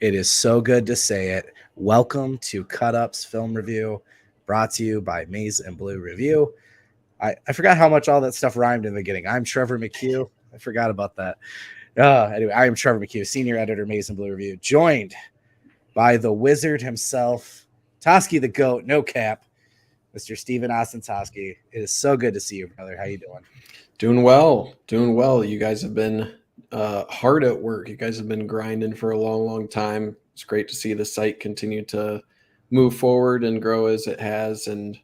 It is so good to say it. Welcome to Cut Up's Film Review, brought to you by Maize and Blue Review. I forgot how much all that stuff rhymed in the beginning. I'm Trevor McHugh. I forgot about that. Anyway, I am Trevor McHugh, senior editor, Maize and Blue Review, joined by the wizard himself, Toski the GOAT, no cap, Mr. Stephen Osentoski. It is so good to see you, brother. How you doing? Doing well. You guys have been hard at work. You guys have been grinding for a long time. It's great to see the site continue to move forward and grow as it has, and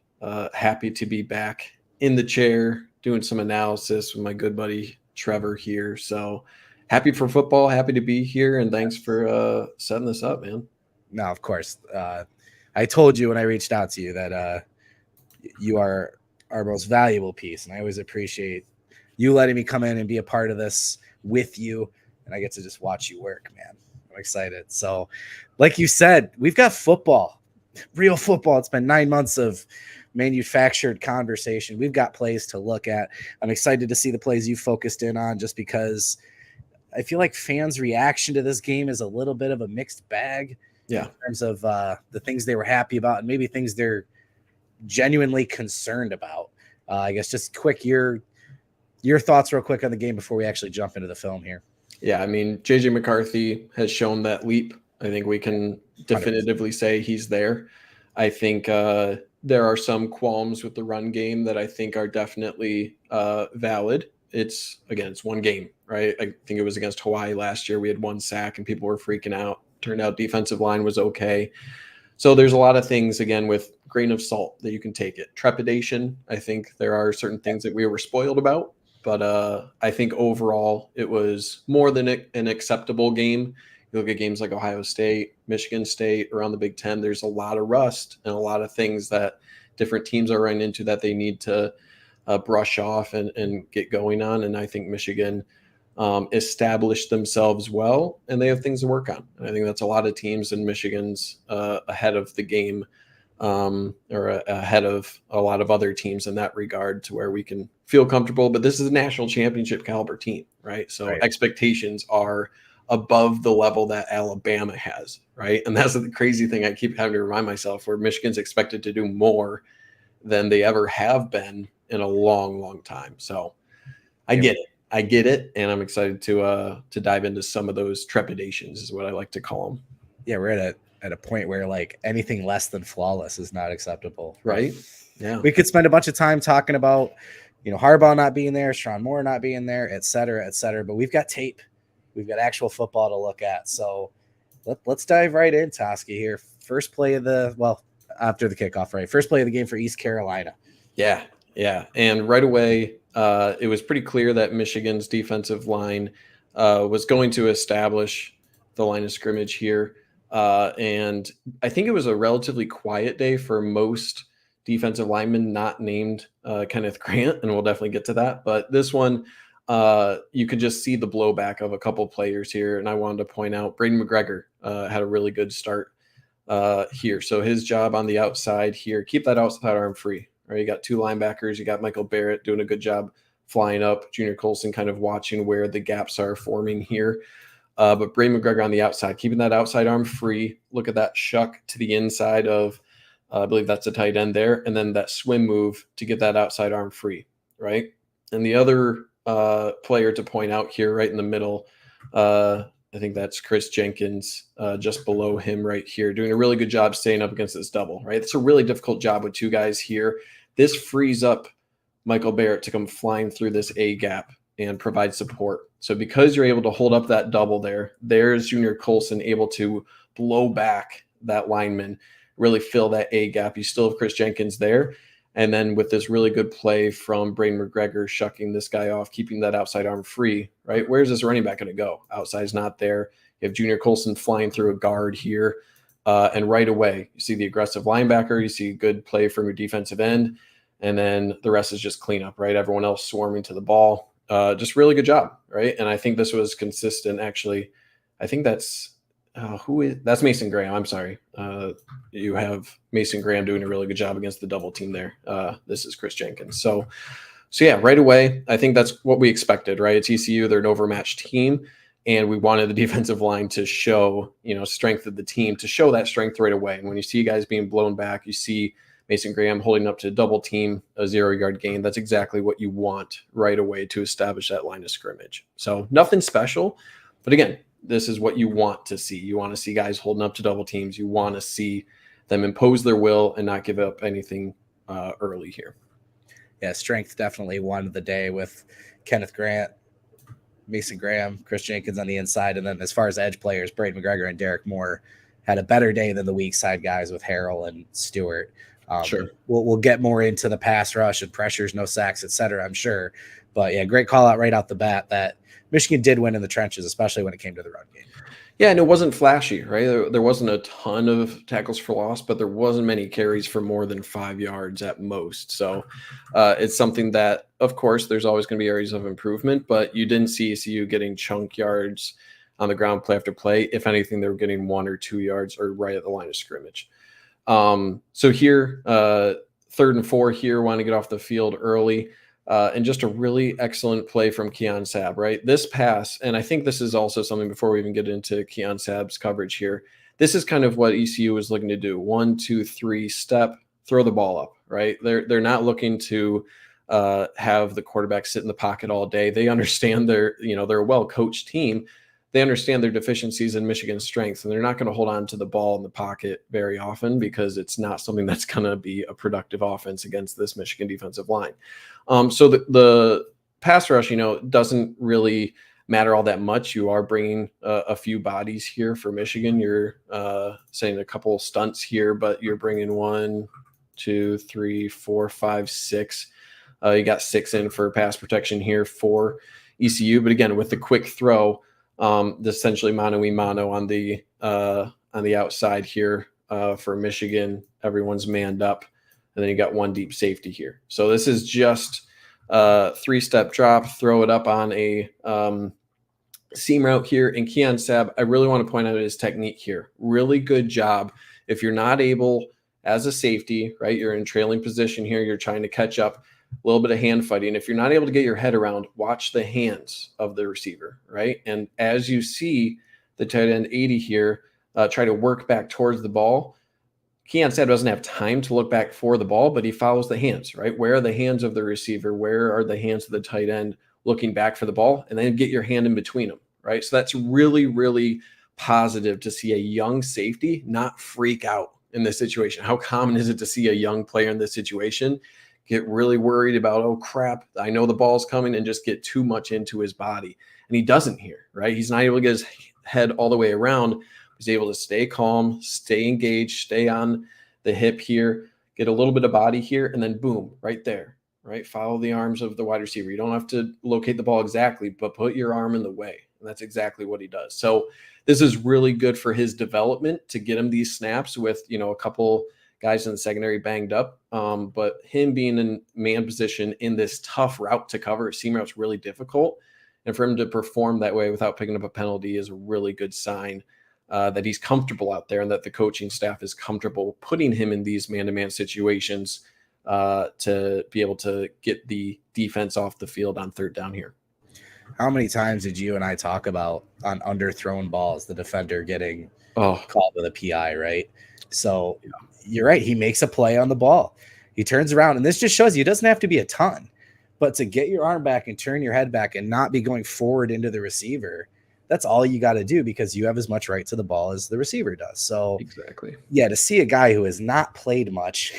happy to be back in the chair doing some analysis with my good buddy Trevor here. So happy for football, happy to be here, and thanks for setting this up, man. No, of course. I told you when I reached out to you that you are our most valuable piece, and I always appreciate you letting me come in and be a part of this with you, and I get to just watch you work, man. I'm excited. So, like you said, we've got football, real football. It's been 9 months of manufactured conversation. We've got plays to look at. I'm excited to see the plays you focused in on, just because I feel like fans' reaction to this game is a little bit of a mixed bag. Yeah. In terms of the things they were happy about and maybe things they're genuinely concerned about. I guess just quick, your thoughts real quick on the game before we actually jump into the film here. Yeah, I mean, JJ McCarthy has shown that leap. I think we can definitively 100%. Say he's there. I think there are some qualms with the run game that I think are definitely valid. It's one game, right? I think it was against Hawaii last year. We had 1 sack and people were freaking out. Turned out defensive line was okay. So there's a lot of things, again, with grain of salt that you can take it. Trepidation, I think there are certain things that we were spoiled about. But I think overall it was more than an acceptable game. You look at games like Ohio State, Michigan State, around the Big Ten, there's a lot of rust and a lot of things that different teams are running into that they need to brush off and get going on. And I think Michigan established themselves well, and they have things to work on. And I think that's a lot of teams, in Michigan's ahead of the game, or ahead of a lot of other teams in that regard, to where we can feel comfortable. But this is a national championship caliber team, right? So expectations are above the level that Alabama has, right? And that's the crazy thing I keep having to remind myself, where Michigan's expected to do more than they ever have been in a long time. So I get it, and I'm excited to dive into some of those trepidations, is what I like to call them. Yeah, we're at a point where, like, anything less than flawless is not acceptable, right? Yeah, we could spend a bunch of time talking about, Harbaugh not being there, Sean Moore not being there, et cetera, but we've got tape, we've got actual football to look at. So let's dive right in, Toski, here. First play of after the kickoff, right? First play of the game for East Carolina. Yeah, and right away, it was pretty clear that Michigan's defensive line was going to establish the line of scrimmage here. And I think it was a relatively quiet day for most defensive linemen not named Kenneth Grant, and we'll definitely get to that. But this one, you could just see the blowback of a couple players here. And I wanted to point out Braden McGregor had a really good start here. So his job on the outside here, keep that outside arm free. Right, you got 2 linebackers. You got Michael Barrett doing a good job flying up. Junior Colson kind of watching where the gaps are forming here. But Braden McGregor on the outside, keeping that outside arm free. Look at that shuck to the inside of, I believe that's a tight end there. And then that swim move to get that outside arm free, right? And the other player to point out here right in the middle, I think that's Chris Jenkins, just below him right here, doing a really good job staying up against this double, right? It's a really difficult job with 2 guys here. This frees up Michael Barrett to come flying through this A gap and provide support. So because you're able to hold up that double there's Junior Colson able to blow back that lineman, really fill that A gap. You still have Chris Jenkins there. And then with this really good play from Braden McGregor, shucking this guy off, keeping that outside arm free, right? Where's this running back going to go? Outside's not there. You have Junior Colson flying through a guard here. And right away, you see the aggressive linebacker. You see good play from your defensive end. And then the rest is just cleanup, right? Everyone else swarming to the ball. Just really good job, right? And I think this was consistent, actually. I think that's that's Mason Graham. I'm sorry. You have Mason Graham doing a really good job against the double team there. This is Chris Jenkins. So yeah, right away, I think that's what we expected, right? It's ECU. They're an overmatched team. And we wanted the defensive line to show, strength of the team, to show that strength right away. And when you see guys being blown back, you see Mason Graham holding up to double team, a 0-yard gain. That's exactly what you want right away to establish that line of scrimmage. So nothing special, but again, this is what you want to see. You want to see guys holding up to double teams. You want to see them impose their will and not give up anything early here. Yeah, strength definitely won the day with Kenneth Grant, Mason Graham, Chris Jenkins on the inside. And then as far as edge players, Braden McGregor and Derek Moore had a better day than the weak side guys with Harrell and Stewart. Sure. We'll get more into the pass rush and pressures, no sacks, et cetera, I'm sure. But yeah, great call out right out the bat that Michigan did win in the trenches, especially when it came to the run game. Yeah, and it wasn't flashy, right? There wasn't a ton of tackles for loss, but there wasn't many carries for more than 5 yards at most. So it's something that, of course, there's always going to be areas of improvement, but you didn't see ECU getting chunk yards on the ground play after play. If anything, they were getting 1 or 2 yards or right at the line of scrimmage. So here, 3rd and 4 here, want to get off the field early. And just a really excellent play from Keon Sabb, right? This pass, and I think this is also something before we even get into Keon Sabb's coverage here. This is kind of what ECU is looking to do. 1, 2, 3, step, throw the ball up, right? They're not looking to have the quarterback sit in the pocket all day. They understand they're a well-coached team. They understand their deficiencies and Michigan's strengths, and they're not going to hold on to the ball in the pocket very often because it's not something that's going to be a productive offense against this Michigan defensive line. So the pass rush, doesn't really matter all that much. You are bringing a few bodies here for Michigan. You're saying a couple of stunts here, but you're bringing 1, 2, 3, 4, 5, 6. You got 6 in for pass protection here for ECU. But again, with the quick throw, essentially mano-a-mano on the outside here for Michigan. Everyone's manned up, and then you got 1 deep safety here. So this is just 3-step drop, throw it up on a seam route here. And Keon Sabb, I really want to point out his technique here. Really good job. If you're not able, as a safety, right, you're in trailing position here, you're trying to catch up, a little bit of hand fighting. If you're not able to get your head around, watch the hands of the receiver, right? And as you see the tight end 80 here try to work back towards the ball, Keon Sabb doesn't have time to look back for the ball, but he follows the hands, right? Where are the hands of the receiver? Where are the hands of the tight end looking back for the ball? And then get your hand in between them, right? So that's really, really positive to see a young safety not freak out in this situation. How common is it to see a young player in this situation get really worried about, oh crap, I know the ball's coming, and just get too much into his body? And he doesn't here, right? He's not able to get his head all the way around. He's able to stay calm, stay engaged, stay on the hip here, get a little bit of body here, and then boom, right there, right? Follow the arms of the wide receiver. You don't have to locate the ball exactly, but put your arm in the way. And that's exactly what he does. So this is really good for his development to get him these snaps with, a couple guys in the secondary banged up. But him being in man position in this tough route to cover, seam route's really difficult. And for him to perform that way without picking up a penalty is a really good sign that he's comfortable out there and that the coaching staff is comfortable putting him in these man-to-man situations to be able to get the defense off the field on 3rd down here. How many times did you and I talk about on underthrown balls, the defender getting called with a PI, right? So you're right. He makes a play on the ball. He turns around, and this just shows you it doesn't have to be a ton, but to get your arm back and turn your head back and not be going forward into the receiver, that's all you got to do because you have as much right to the ball as the receiver does. So exactly. Yeah, to see a guy who has not played much,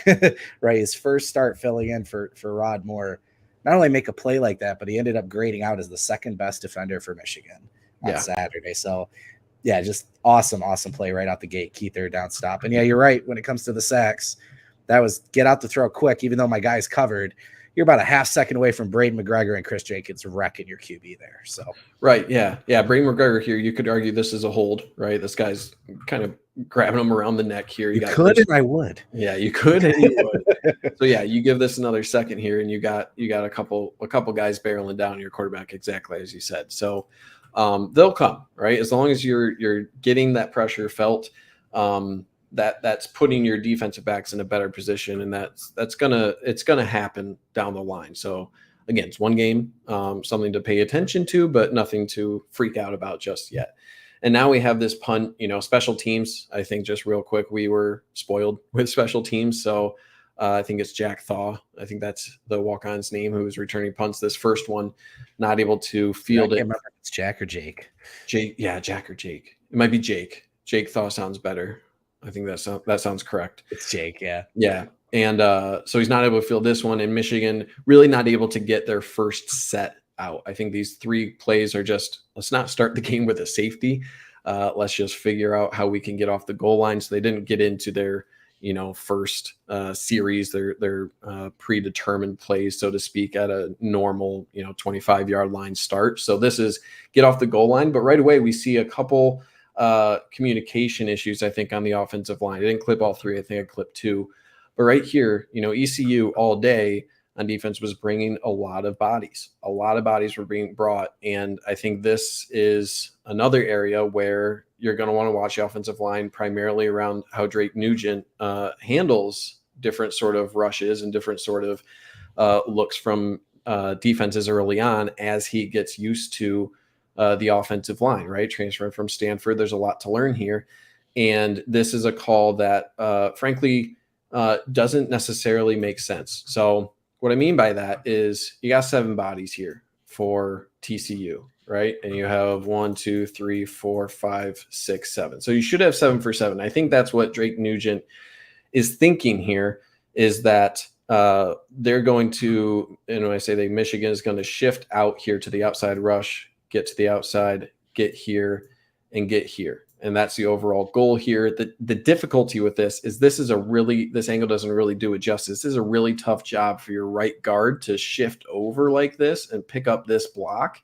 right, his first start filling in for Rod Moore, not only make a play like that, but he ended up grading out as the 2nd best defender for Michigan on Saturday. So yeah, just awesome play right out the gate. Key 3rd down stop. And yeah, you're right. When it comes to the sacks, that was get out the throw quick, even though my guy's covered. You're about a half second away from Braden McGregor and Chris Jenkins wrecking your QB there. So right, yeah. Braden McGregor here, you could argue this is a hold, right? This guy's kind of grabbing him around the neck here. You could, and I would. Yeah, you could, and you would. So yeah, you give this another second here, and you got a couple guys barreling down your quarterback, exactly as you said. So they'll come, right? As long as you're getting that pressure felt. That's putting your defensive backs in a better position, and it's gonna happen down the line. So again, it's one game, something to pay attention to, but nothing to freak out about just yet. And now we have this punt, special teams. I think just real quick, we were spoiled with special teams. So I think it's Jack Thaw. I think that's the walk-on's name, who was returning punts. This first one, not able to field it. I can't remember if it's Jack or Jake. Jack or Jake. It might be Jake. Jake Thaw sounds better. I think that sounds correct. It's Jake, yeah. Yeah. And so he's not able to field this one. And Michigan really not able to get their first set out. I think these 3 plays are just, let's not start the game with a safety. Let's just figure out how we can get off the goal line. So they didn't get into their first series, their predetermined plays, so to speak, at a normal 25-yard line start. So this is get off the goal line, but right away we see a couple communication issues, I think, on the offensive line. I didn't clip all 3. I think I clipped 2. But right here, ECU all day on defense was bringing a lot of bodies. A lot of bodies were being brought. And I think this is another area where you're going to want to watch the offensive line, primarily around how Drake Nugent handles different sort of rushes and different sort of looks from defenses early on as he gets used to the offensive line, right? Transferring from Stanford, there's a lot to learn here. And this is a call that, frankly, doesn't necessarily make sense. So what I mean by that is you got 7 bodies here for TCU, right? And you have 1, 2, 3, 4, 5, 6, 7. So you should have 7 for 7. I think that's what Drake Nugent is thinking here, is that they're going to, and when I say Michigan is going to shift out here to the outside rush, get to the outside, get here, and get here. And that's the overall goal here. The difficulty with this is this angle doesn't really do it justice. This is a really tough job for your right guard to shift over like this and pick up this block.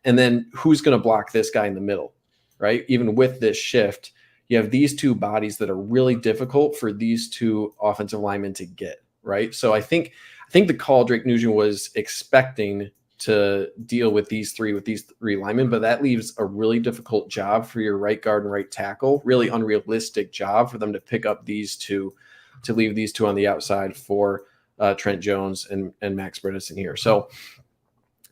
And then who's going to block this guy in the middle, right? Even with this shift, you have these 2 bodies that are really difficult for these 2 offensive linemen to get, right? So I think the call Drake Nugent was expecting to deal with these three linemen, but that leaves a really difficult job for your right guard and right tackle, really unrealistic job for them to pick up these 2, to leave these 2 on the outside for Trent Jones and Max Bredesen here. So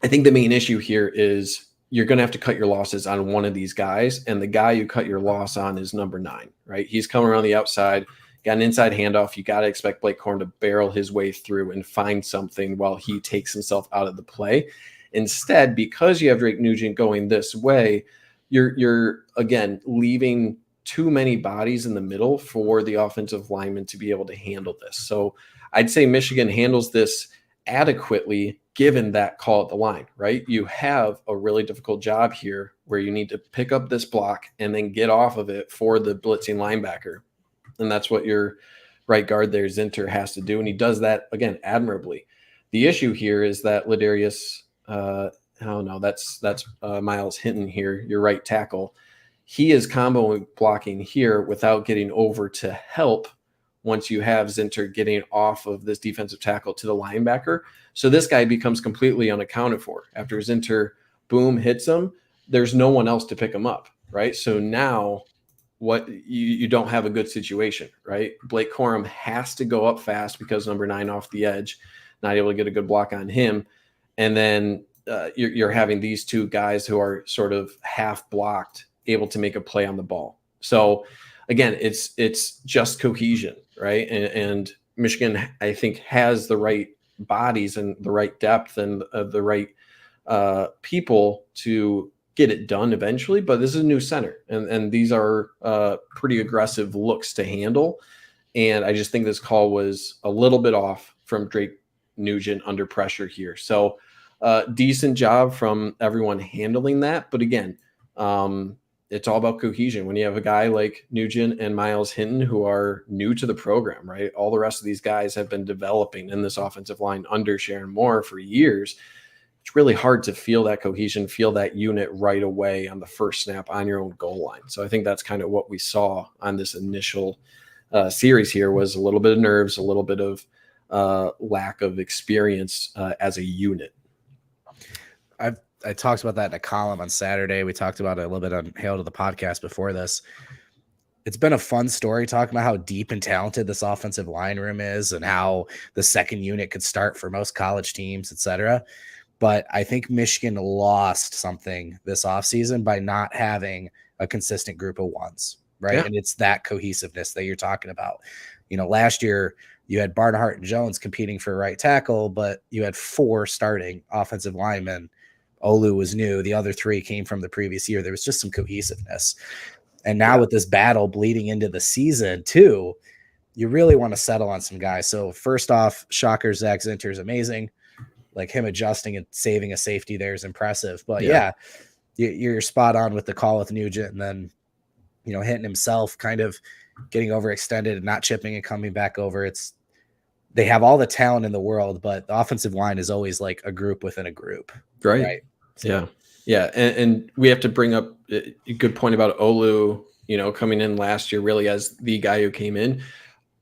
I think the main issue here is you're going to have to cut your losses on one of these guys, and the guy you cut your loss on is number 9, right? He's coming around the outside, got an inside handoff. You got to expect Blake Corum to barrel his way through and find something while he takes himself out of the play. Instead, because you have Drake Nugent going this way, you're again leaving too many bodies in the middle for the offensive lineman to be able to handle this. So I'd say Michigan handles this adequately given that call at the line, right? You have a really difficult job here where you need to pick up this block and then get off of it for the blitzing linebacker. And that's what your right guard there, Zinter, has to do. And he does that, again, admirably. The issue here is that Ladarius, that's Miles Hinton here, your right tackle. He is combo blocking here without getting over to help once you have Zinter getting off of this defensive tackle to the linebacker. So this guy becomes completely unaccounted for. After Zinter, boom, hits him, there's no one else to pick him up, right? So now what you don't have a good situation, right? Blake Corum has to go up fast because number 9 off the edge, not able to get a good block on him. And then you're having these 2 guys who are sort of half blocked, able to make a play on the ball. So again, it's just cohesion, right? And Michigan, I think, has the right bodies and the right depth and the right people to get it done eventually, but this is a new center, and these are pretty aggressive looks to handle. And I just think this call was a little bit off from Drake Nugent under pressure here. So decent job from everyone handling that. But again, it's all about cohesion. When you have a guy like Nugent and Miles Hinton who are new to the program, right? All the rest of these guys have been developing in this offensive line under Sharon Moore for years. It's really hard to feel that cohesion, feel that unit right away on the first snap on your own goal line. So I think that's kind of what we saw on this initial series here, was a little bit of nerves, a little bit of lack of experience as a unit. I talked about that in a column on Saturday. We talked about it a little bit on Hail to the Podcast before this. it's been a fun story talking about how deep and talented this offensive line room is and how the second unit could start for most college teams, etc. But I think Michigan lost something this offseason by not having a consistent group of ones, right? Yeah. And it's that cohesiveness that you're talking about. Last year you had Barnhart and Jones competing for right tackle, but you had 4 starting offensive linemen. Olu was new. The other 3 came from the previous year. There was just some cohesiveness. And now with this battle bleeding into the season too, you really want to settle on some guys. So first off, shocker, Zach Zinter is amazing. Like him adjusting and saving a safety there is impressive. But yeah, you're spot on with the call with Nugent, and then, hitting himself, kind of getting overextended and not chipping and coming back over. They have all the talent in the world, but the offensive line is always like a group within a group. Right. So. Yeah. Yeah. And we have to bring up a good point about Olu, coming in last year, really as the guy who came in,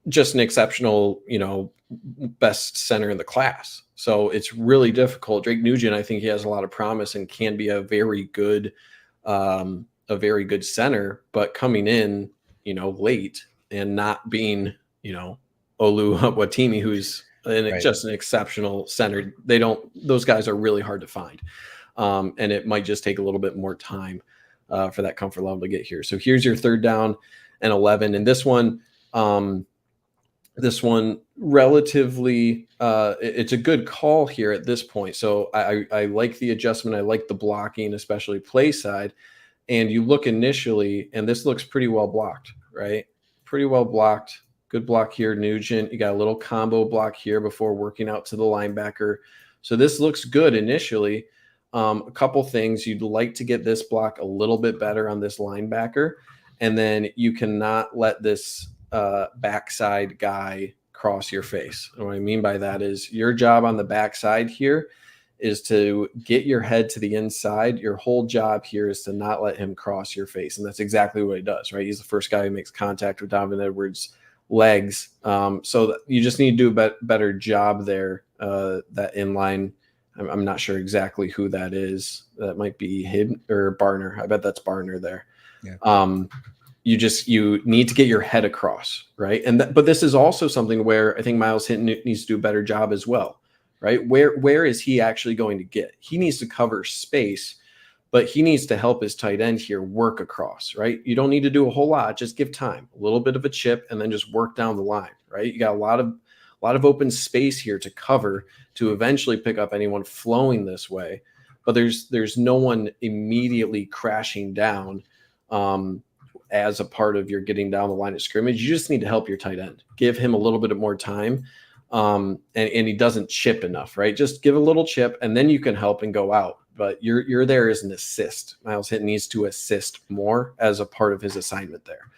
just an exceptional, best center in the class. So it's really difficult. Drake Nugent, I think he has a lot of promise and can be a very good center, but coming in, late and not being, Olu Watimi, who's just an exceptional center. Those guys are really hard to find. And it might just take a little bit more time for that comfort level to get here. So here's your 3rd down and 11. And this one relatively, it's a good call here at this point. So I like the adjustment. I like the blocking, especially play side. And you look initially, and this looks pretty well blocked, right? Pretty well blocked. Good block here, Nugent. You got a little combo block here before working out to the linebacker. So this looks good initially. A couple things. You'd like to get this block a little bit better on this linebacker. And then you cannot let this backside guy cross your face. And what I mean by that is your job on the backside here is to get your head to the inside. Your whole job here is to not let him cross your face. And that's exactly what he does, right? He's the first guy who makes contact with Donovan Edwards' legs. So you just need to do a better job there. That inline, I'm not sure exactly who that is. That might be Hidden or Barner. I bet that's Barner there. Yeah. You need to get your head across, right? But this is also something where I think Myles Hinton needs to do a better job as well, right? Where is he actually going to get? He needs to cover space, but he needs to help his tight end here work across, right? You don't need to do a whole lot. Just give time, a little bit of a chip, and then just work down the line, right? You got a lot of open space here to cover to eventually pick up anyone flowing this way, but there's no one immediately crashing down as a part of your getting down the line of scrimmage. You just need to help your tight end. Give him a little bit more time, and he doesn't chip enough, right? Just give a little chip, and then you can help and go out. But you're there as an assist. Myles Hinton needs to assist more as a part of his assignment there,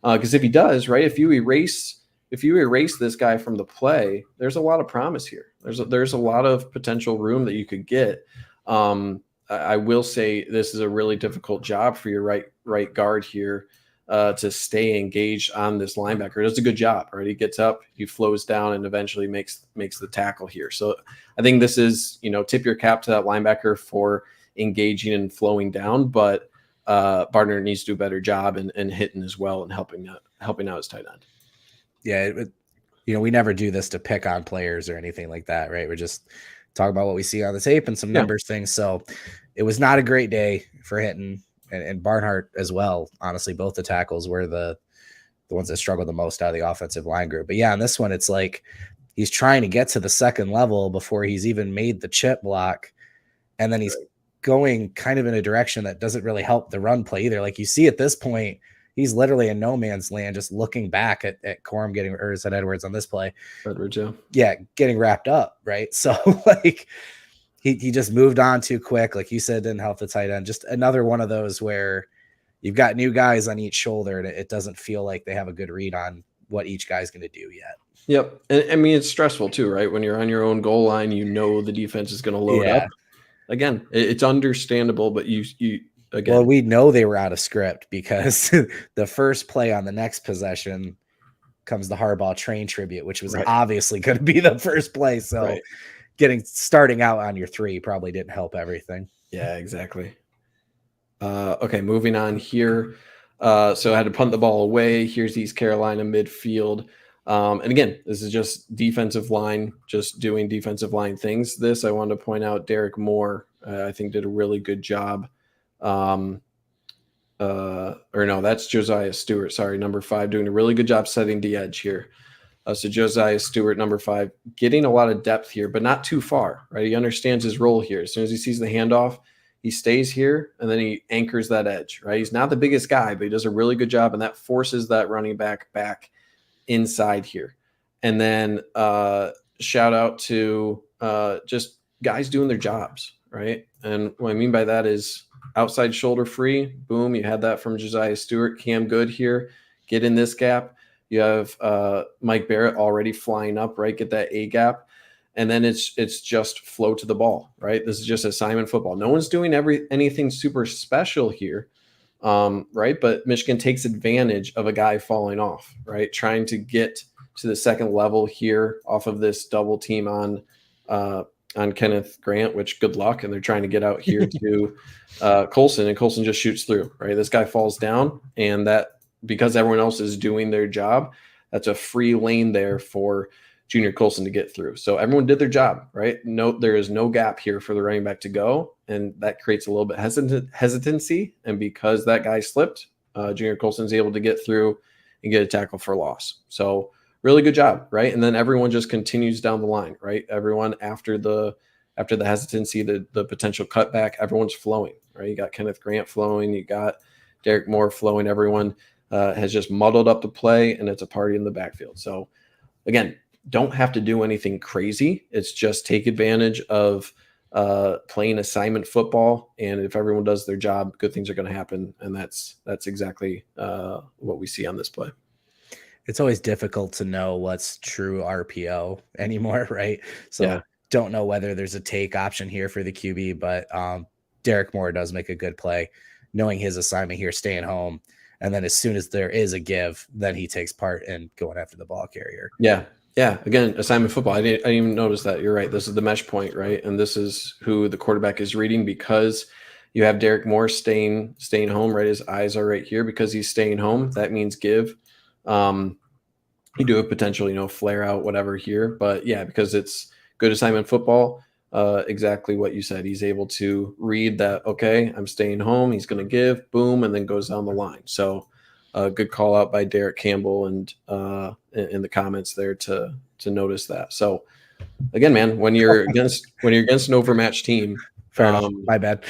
because if he does, right, if you erase this guy from the play, there's a lot of promise here. There's a lot of potential room that you could get. I will say this is a really difficult job for your right guard here to stay engaged on this linebacker. It does a good job, right? He gets up, he flows down, and eventually makes the tackle here. So I think this is, tip your cap to that linebacker for engaging and flowing down, but Barner needs to do a better job and hitting as well and helping out his tight end. Yeah, we never do this to pick on players or anything like that, right? We're just talking about what we see on the tape and some numbers things. So it was not a great day for Hinton and Barnhart as well. Honestly, both the tackles were the ones that struggled the most out of the offensive line group. But yeah, on this one, it's like he's trying to get to the second level before he's even made the chip block. And then he's going kind of in a direction that doesn't really help the run play either. Like you see at this point, he's literally in no man's land, just looking back at Corum getting, or is that Edwards on this play? Edwards, yeah. Yeah, getting wrapped up, right? So like he just moved on too quick. Like you said, didn't help the tight end. Just another one of those where you've got new guys on each shoulder and it doesn't feel like they have a good read on what each guy's going to do yet. Yep. And I mean, it's stressful too, right? When you're on your own goal line, the defense is going to load up. Again, it's understandable, but you again. Well, we know they were out of script because the first play on the next possession comes the Harbaugh train tribute, which was obviously going to be the first play. So starting out on your 3 probably didn't help everything. Yeah, exactly. Okay, moving on here. So I had to punt the ball away. Here's East Carolina midfield. And again, this is just defensive line, just doing defensive line things. This, I wanted to point out, Derek Moore, I think, did a really good job. Or no, that's Josiah Stewart. Sorry, number 5, doing a really good job setting the edge here. So Josiah Stewart, number 5, getting a lot of depth here, but not too far, right? He understands his role here. As soon as he sees the handoff, he stays here, and then he anchors that edge, right? He's not the biggest guy, but he does a really good job, and that forces that running back inside here. And then shout out to just guys doing their jobs, right? And what I mean by that is outside shoulder free, boom, you had that from Josiah Stewart. Cam Good here, get in this gap. You have Mike Barrett already flying up, right? Get that A gap. And then it's just flow to the ball, right? This is just assignment football. No one's doing anything super special here, right? But Michigan takes advantage of a guy falling off, right? Trying to get to the second level here off of this double team on Kenneth Grant, which good luck. And they're trying to get out here to Colson, and Colson just shoots through, right? This guy falls down, and that, because everyone else is doing their job, that's a free lane there for Junior Colson to get through. So everyone did their job, right? No, there is no gap here for the running back to go, and that creates a little bit hesitancy. And because that guy slipped, Junior Colson's able to get through and get a tackle for loss. So really good job, right? And then everyone just continues down the line, right? Everyone after the hesitancy, the potential cutback, everyone's flowing, right? You got Kenneth Grant flowing, you got Derek Moore flowing. Everyone has just muddled up the play, and it's a party in the backfield. So again, don't have to do anything crazy. It's just take advantage of playing assignment football, and if everyone does their job, good things are going to happen. And that's exactly what we see on this play. It's always difficult to know what's true RPO anymore, right? So Yeah. Don't know whether there's a take option here for the QB, but Derek Moore does make a good play, knowing his assignment here, staying home. And then as soon as there is a give, then he takes part in going after the ball carrier. Yeah. Yeah. Again, assignment football. I didn't even notice that. You're right. This is the mesh point, right? And this is who the quarterback is reading, because you have Derek Moore staying home, right? His eyes are right here because he's staying home. That means give. You do have potential, flare out, whatever here. But yeah, because it's good assignment football, exactly what you said. He's able to read that, okay, I'm staying home. He's going to give, boom, and then goes down the line. So good call out by Derek Campbell and in the comments there to notice that. So again, man, when you're against an overmatched team. Fair enough. My bad.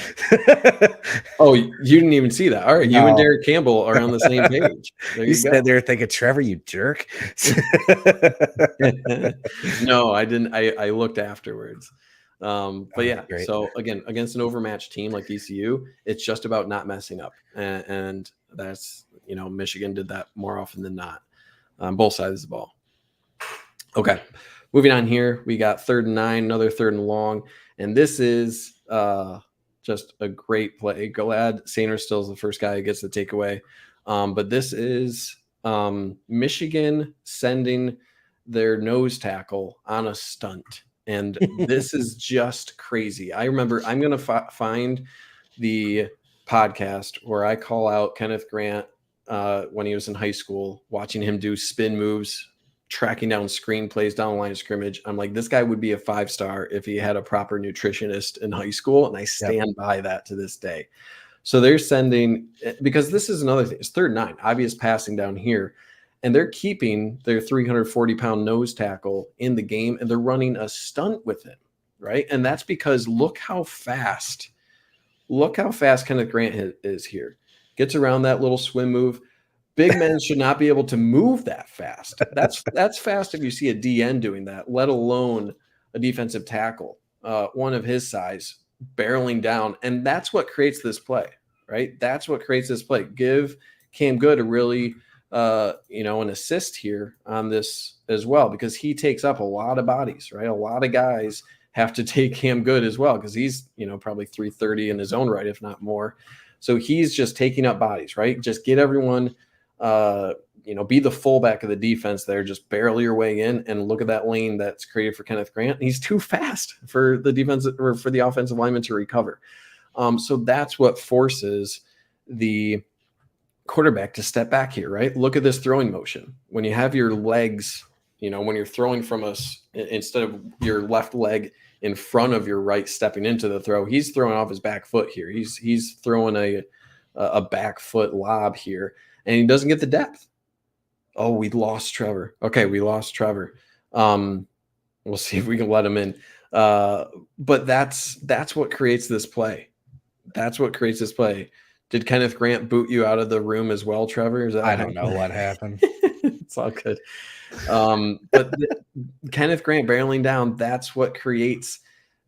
Oh, you didn't even see that. All right. No. You and Derek Campbell are on the same page. There you sat there thinking, Trevor, you jerk. No, I didn't. I looked afterwards. But yeah, great. So again, against an overmatched team like ECU, it's just about not messing up. And that's, Michigan did that more often than not on both sides of the ball. Okay. Moving on here, we got 3rd and 9, another 3rd and long. And this is just a great play. Glad Sainer still is the first guy who gets the takeaway. But this is Michigan sending their nose tackle on a stunt. And this is just crazy. I remember, I'm going to find the podcast where I call out Kenneth Grant when he was in high school, watching him do spin moves, tracking down screen plays down the line of scrimmage. I'm like, this guy would be a 5-star if he had a proper nutritionist in high school. And I stand by that to this day. So they're sending, because this is another thing, it's 3rd and 9, obvious passing down here. And they're keeping their 340-pound nose tackle in the game, and they're running a stunt with him, right? And that's because look how fast Kenneth Grant is here. Gets around that little swim move. Big men should not be able to move that fast. That's fast if you see a DN doing that, let alone a defensive tackle, one of his size, barreling down. And that's what creates this play, right? That's what creates this play. Give Cam Good a really, an assist here on this as well, because he takes up a lot of bodies, right? A lot of guys have to take Cam Good as well, because he's, probably 330 in his own right, if not more. So he's just taking up bodies, right? Just get everyone, be the fullback of the defense there, just barrel your way in, and look at that lane that's created for Kenneth Grant. He's too fast for the defense or for the offensive lineman to recover. So that's what forces the quarterback to step back here, right? Look at this throwing motion. When you have your legs, when you're throwing from us, instead of your left leg in front of your right stepping into the throw, he's throwing off his back foot here. He's throwing a back foot lob here, and he doesn't get the depth. Oh, we lost Trevor. Okay, we lost Trevor. We'll see if we can let him in. But that's what creates this play. That's what creates this play. Did Kenneth Grant boot you out of the room as well, Trevor? I don't know what happened. It's all good. But Kenneth Grant barreling down, that's what creates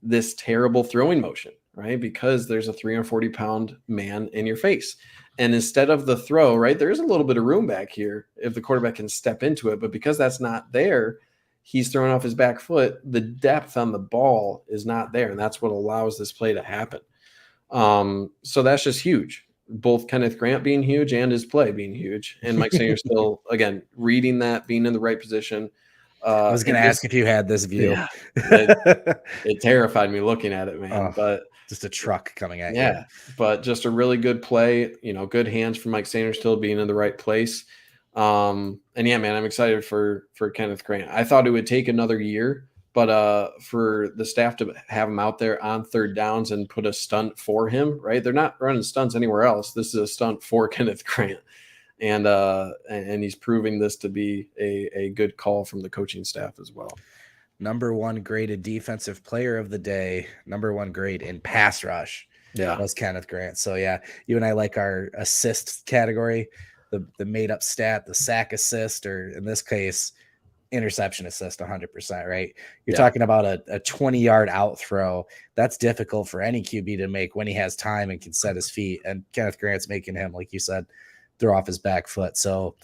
this terrible throwing motion, right? Because there's a 340-pound man in your face. And instead of the throw, right, there's a little bit of room back here if the quarterback can step into it. But because that's not there, he's throwing off his back foot. The depth on the ball is not there. And that's what allows this play to happen. So that's just huge. Both Kenneth Grant being huge and his play being huge. And Mike Sanger still, again, reading that, being in the right position. I was going to ask if you had this view. Yeah, it terrified me looking at it, man. But just a truck coming at you. Yeah, but just a really good play. Good hands from Mike Sanger still being in the right place. And yeah, man, I'm excited for Kenneth Grant. I thought it would take another year, but for the staff to have him out there on third downs and put a stunt for him, right? They're not running stunts anywhere else. This is a stunt for Kenneth Grant. And he's proving this to be a good call from the coaching staff as well. Number 1 graded defensive player of the day, number 1 grade in pass rush. Yeah, was Kenneth Grant. So yeah, you and I like our assist category, the made up stat, the sack assist, or in this case, interception assist 100%, right? You're talking about a 20-yard out throw. That's difficult for any QB to make when he has time and can set his feet. And Kenneth Grant's making him, like you said, throw off his back foot. So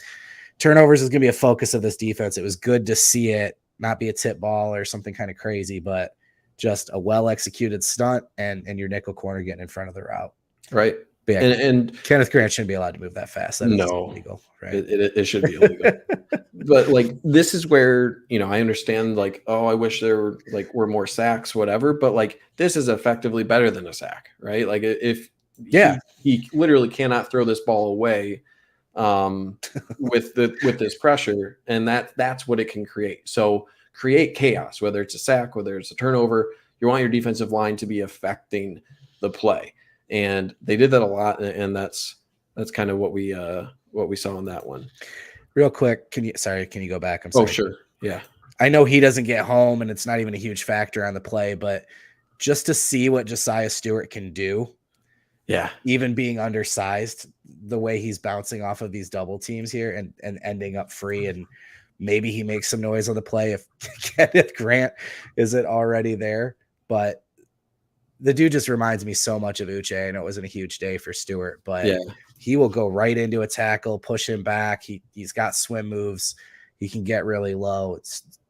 turnovers is going to be a focus of this defense. It was good to see it not be a tip ball or something kind of crazy, but just a well-executed stunt and your nickel corner getting in front of the route. Right. Yeah, and Kenneth Grant shouldn't be allowed to move that fast. That is illegal, right? It should be illegal. But like, this is where, I understand like, oh, I wish there were more sacks, whatever. But like, this is effectively better than a sack, right? Like if he literally cannot throw this ball away with this pressure, and that's what it can create. So create chaos, whether it's a sack, whether it's a turnover. You want your defensive line to be affecting the play, and they did that a lot, and that's kind of what we saw in that one. Real quick, can you go back? I'm sorry. Oh, sure. Yeah. I know he doesn't get home, and it's not even a huge factor on the play, but just to see what Josiah Stewart can do. Yeah. Even being undersized, the way he's bouncing off of these double teams here and ending up free, and maybe he makes some noise on the play if Kenneth Grant isn't already there. But the dude just reminds me so much of Uche. I know it wasn't a huge day for Stewart, but he will go right into a tackle, push him back. He's got swim moves. He can get really low.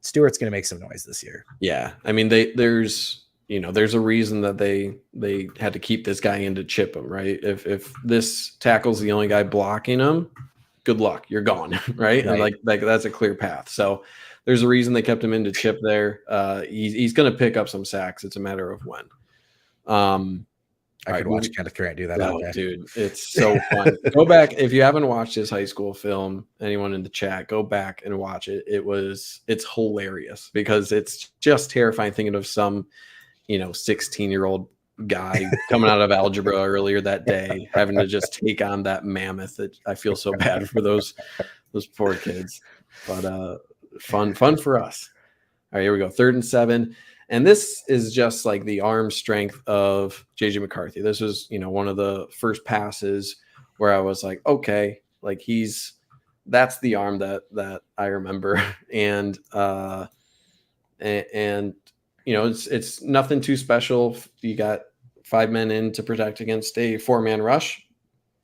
Stewart's going to make some noise this year. Yeah. I mean, there's a reason that they had to keep this guy in to chip him, right? If this tackle's the only guy blocking him, good luck, you're gone, right? And like that's a clear path. So there's a reason they kept him in to chip there. He's going to pick up some sacks. It's a matter of when. I could watch Kenneth Grant do that. Oh, dude, it's so fun. Go back if you haven't watched his high school film. Anyone in the chat, go back and watch it. It's hilarious because it's just terrifying thinking of some 16-year-old guy coming out of algebra earlier that day, having to just take on that mammoth. I feel so bad for those poor kids, but fun for us. All right, here we go. 3rd and 7. And this is just like the arm strength of JJ McCarthy. This was, one of the first passes where I was like, okay, like that's the arm that I remember. And it's nothing too special. You got 5 men in to protect against a 4-man rush.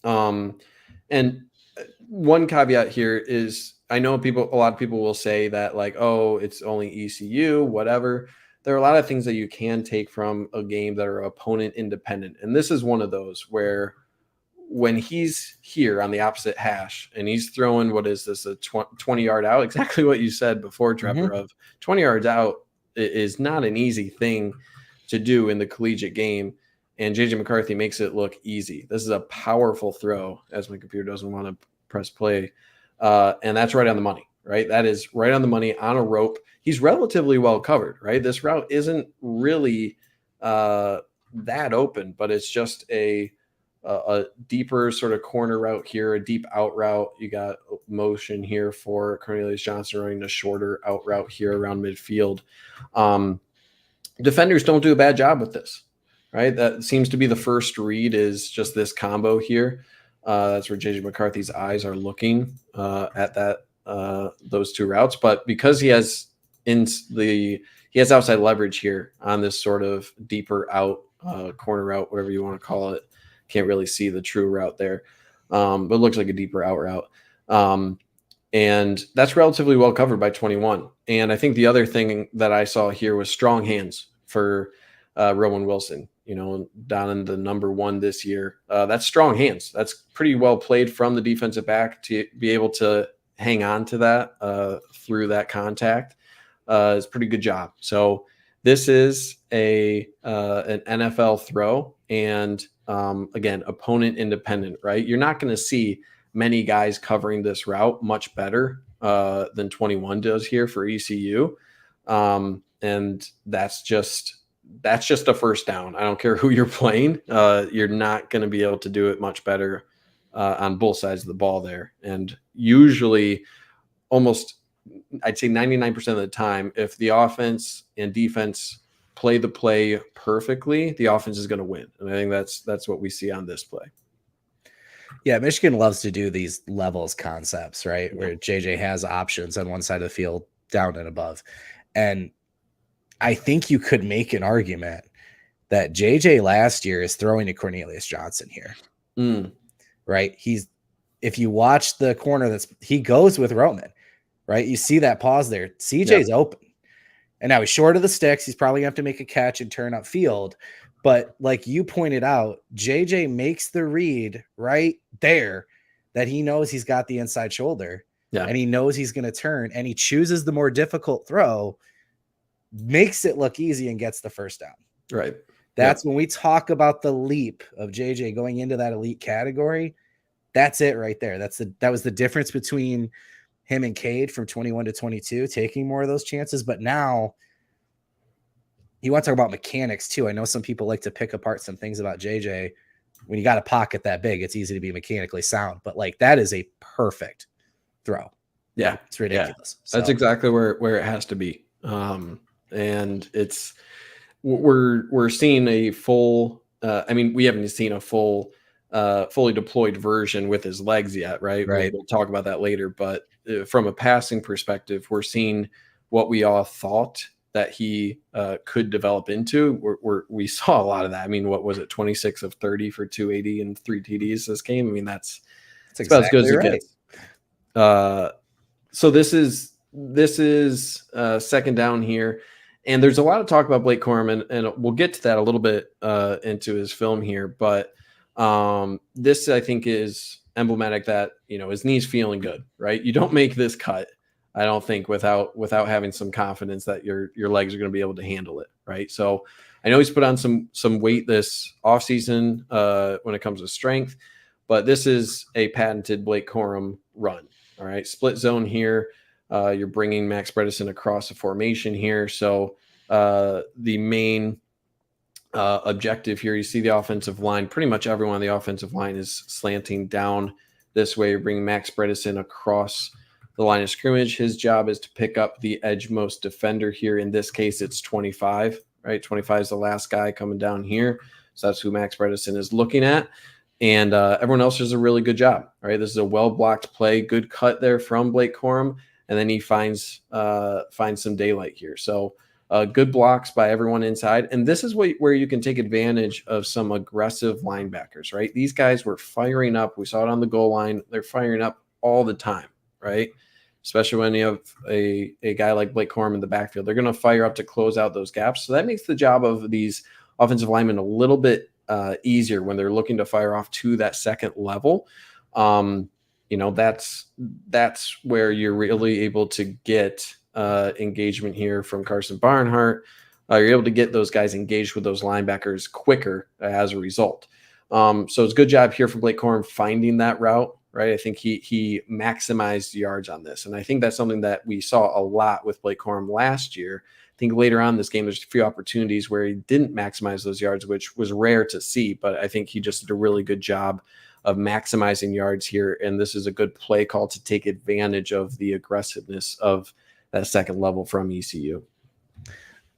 And one caveat here is I know a lot of people will say that like, oh, it's only ECU, whatever. There are a lot of things that you can take from a game that are opponent independent. And this is one of those where when he's here on the opposite hash and he's throwing, what is this, a 20-yard out? Exactly what you said before, Trevor, of 20 yards out is not an easy thing to do in the collegiate game. and JJ McCarthy makes it look easy. This is a powerful throw, as my computer doesn't want to press play. And that's right on the money, right? That is right on the money on a rope. He's relatively well covered, right? This route isn't really that open, but it's just a deeper sort of corner route here, a deep out route. You got motion here for Cornelius Johnson running a shorter out route here around midfield. Defenders don't do a bad job with this, right? That seems to be the first read, is just this combo here. That's where JJ McCarthy's eyes are looking at those two routes. But because he has outside leverage here on this sort of deeper out corner route, whatever you want to call it. Can't really see the true route there, but it looks like a deeper out route. And that's relatively well covered by 21. And I think the other thing that I saw here was strong hands for Rowan Wilson, down in the number 1 this year. That's strong hands. That's pretty well played from the defensive back to be able to hang on to that through that contact. It's a pretty good job. So this is an NFL throw, and again, opponent independent, right? You're not going to see many guys covering this route much better than 21 does here for ECU. And that's just a first down. I don't care who you're playing. You're not going to be able to do it much better on both sides of the ball there. And usually I'd say 99% of the time, if the offense and defense play the play perfectly, the offense is going to win. And I think that's what we see on this play. Yeah, Michigan loves to do these levels concepts, right? Yeah. Where JJ has options on one side of the field, down and above. And I think you could make an argument that JJ last year is throwing to Cornelius Johnson here. Right? If you watch the corner, he goes with Roman, right? You see that pause there. CJ's open. And now he's short of the sticks. He's probably going to have to make a catch and turn upfield. But like you pointed out, JJ makes the read right there that he knows he's got the inside shoulder. Yeah. And he knows he's going to turn, and he chooses the more difficult throw, makes it look easy, and gets the first down. Right. That's when we talk about the leap of JJ going into that elite category. That's it right there. That was the difference between him and Cade from 21 to 22, taking more of those chances. But now you want to talk about mechanics too. I know some people like to pick apart some things about JJ. When you got a pocket that big, it's easy to be mechanically sound, but like that is a perfect throw. Yeah. It's ridiculous. Yeah. So. That's exactly where it has to be. And we're seeing a full, we haven't seen a full, fully deployed version with his legs yet. Right. We'll talk about that later, but from a passing perspective, we're seeing what we all thought that he could develop into. We saw a lot of that. I mean, what was it? 26 of 30 for 280 and 3 TDs this game. I mean, that's exactly about as good as it gets. So this is second down here. And there's a lot of talk about Blake Corum, and we'll get to that a little bit into his film here. But this, I think, is emblematic that, his knee's feeling good, right? You don't make this cut, I don't think, without having some confidence that your legs are going to be able to handle it, right? So I know he's put on some weight this offseason when it comes to strength, but this is a patented Blake Corum run, all right? Split zone here. You're bringing Max Bredesen across the formation here. So the main objective here, you see the offensive line, pretty much everyone on the offensive line is slanting down this way. You're bringing Max Bredesen across the line of scrimmage. His job is to pick up the edgemost defender here. In this case, it's 25, right? 25 is the last guy coming down here. So that's who Max Bredesen is looking at. And everyone else does a really good job, right? This is a well-blocked play, good cut there from Blake Corum. And then he finds some daylight here. So good blocks by everyone inside. And this is where you can take advantage of some aggressive linebackers, right? These guys were firing up. We saw it on the goal line. They're firing up all the time, right? Especially when you have a guy like Blake Corum in the backfield. They're going to fire up to close out those gaps. So that makes the job of these offensive linemen a little bit easier when they're looking to fire off to that second level. That's where you're really able to get engagement here from Carson Barnhart, you're able to get those guys engaged with those linebackers quicker as a result. So it's a good job here from Blake Corum finding that route, right? I think he maximized yards on this. And I think that's something that we saw a lot with Blake Corum last year. I think later on in this game, there's a few opportunities where he didn't maximize those yards, which was rare to see, but I think he just did a really good job of maximizing yards here. And this is a good play call to take advantage of the aggressiveness of that second level from ECU.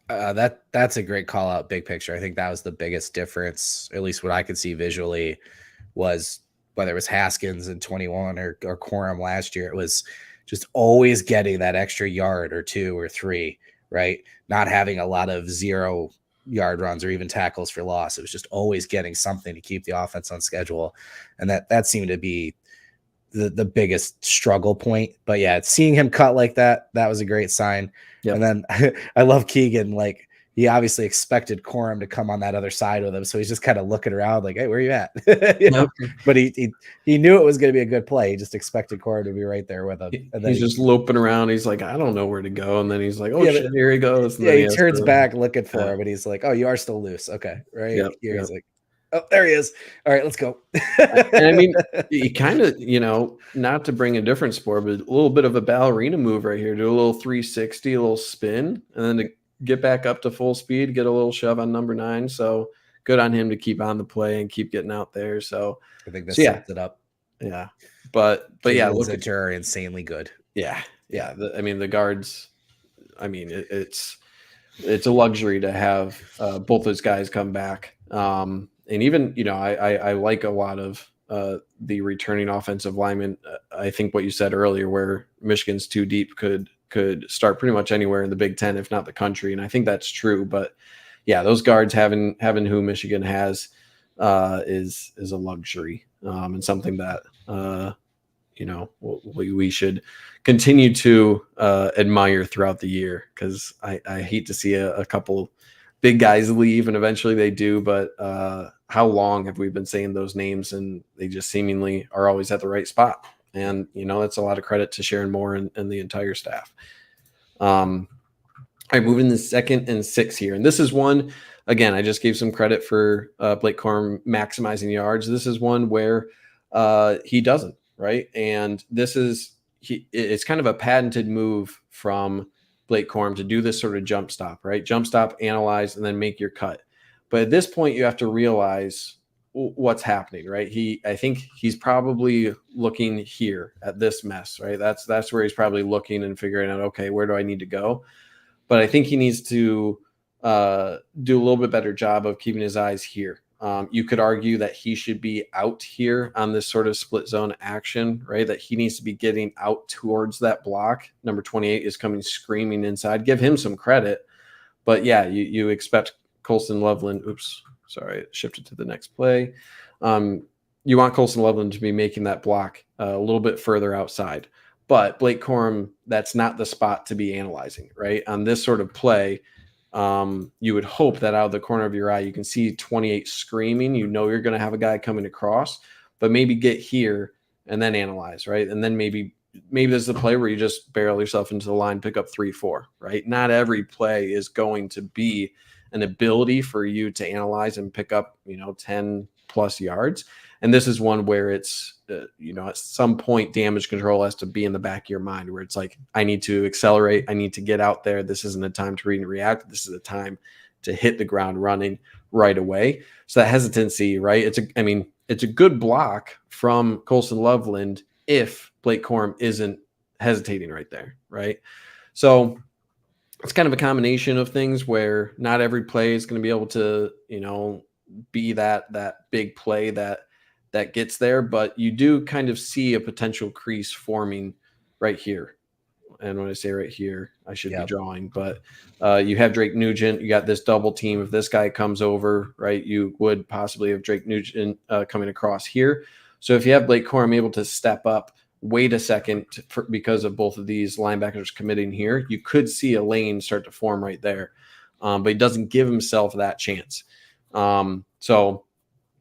That's a great call out, big picture. I think that was the biggest difference, at least what I could see visually, was whether it was Haskins in 21 or Corum last year. It was just always getting that extra yard or 2 or 3, right? Not having a lot of 0-yard runs or even tackles for loss. It was just always getting something to keep the offense on schedule. And that seemed to be the biggest struggle point. But yeah, seeing him cut like that was a great sign. Yep. And then I love Keegan. Like, he obviously expected Corum to come on that other side with him, so he's just kind of looking around like, hey, where are you at? But he knew it was going to be a good play. He just expected Corum to be right there with him. And then he's just loping around. He's like, I don't know where to go. And then he's like, shit, here he goes. And he turns back looking for him, but he's like, oh, you are still loose. Okay, right. Yep, He's like, oh, there he is. All right, let's go. And I mean, he kind of, not to bring a different sport, but a little bit of a ballerina move right here. Do a little 360, a little spin, and then to get back up to full speed, get a little shove on number 9. So good on him to keep on the play and keep getting out there. So I think that sets it up. Yeah. But yeah, look at are insanely good. Yeah. The guards, it's a luxury to have both those guys come back. And even, I like a lot of the returning offensive linemen. I think what you said earlier, where Michigan's too deep, could start pretty much anywhere in the Big Ten, if not the country. And I think that's true. But yeah, those guards having who Michigan has is a luxury, and something that we should continue to admire throughout the year, because I hate to see a couple big guys leave, and eventually they do. But how long have we been saying those names, and they just seemingly are always at the right spot? And, that's a lot of credit to Sharon Moore and the entire staff. All right, moving to 2nd and 6 here. And this is one, again, I just gave some credit for Blake Corum maximizing yards. This is one where he doesn't, right? And it's kind of a patented move from Blake Corum to do this sort of jump stop, right? Jump stop, analyze, and then make your cut. But at this point, you have to realize what's happening, right? I think he's probably looking here at this mess, right? That's where he's probably looking and figuring out, okay, where do I need to go? But I think he needs to do a little bit better job of keeping his eyes here. You could argue that he should be out here on this sort of split zone action, right? That he needs to be getting out towards that block. Number 28 is coming screaming inside. Give him some credit. But yeah, you expect Colston Loveland. Oops. Sorry, it shifted to the next play. You want Colston Loveland to be making that block a little bit further outside. But Blake Corum, that's not the spot to be analyzing, right? On this sort of play, you would hope that out of the corner of your eye, you can see 28 screaming. You're going to have a guy coming across, but maybe get here and then analyze, right? And then maybe this is the play where you just barrel yourself into the line, pick up 3-4, right? Not every play is going to be an ability for you to analyze and pick up, 10 plus yards. And this is one where it's, at some point, damage control has to be in the back of your mind, where it's like, I need to accelerate. I need to get out there. This isn't a time to read and react. This is a time to hit the ground running right away. So that hesitancy, right? It's a good block from Colston Loveland if Blake Corum isn't hesitating right there, right? So it's kind of a combination of things where not every play is going to be able to, be that big play that gets there, but you do kind of see a potential crease forming right here. And when I say right here, I should be drawing, but you have Drake Nugent, you got this double team. If this guy comes over, right, you would possibly have Drake Nugent coming across here. So if you have Blake Corum able to step up, wait a second because of both of these linebackers committing here, you could see a lane start to form right there. But he doesn't give himself that chance. So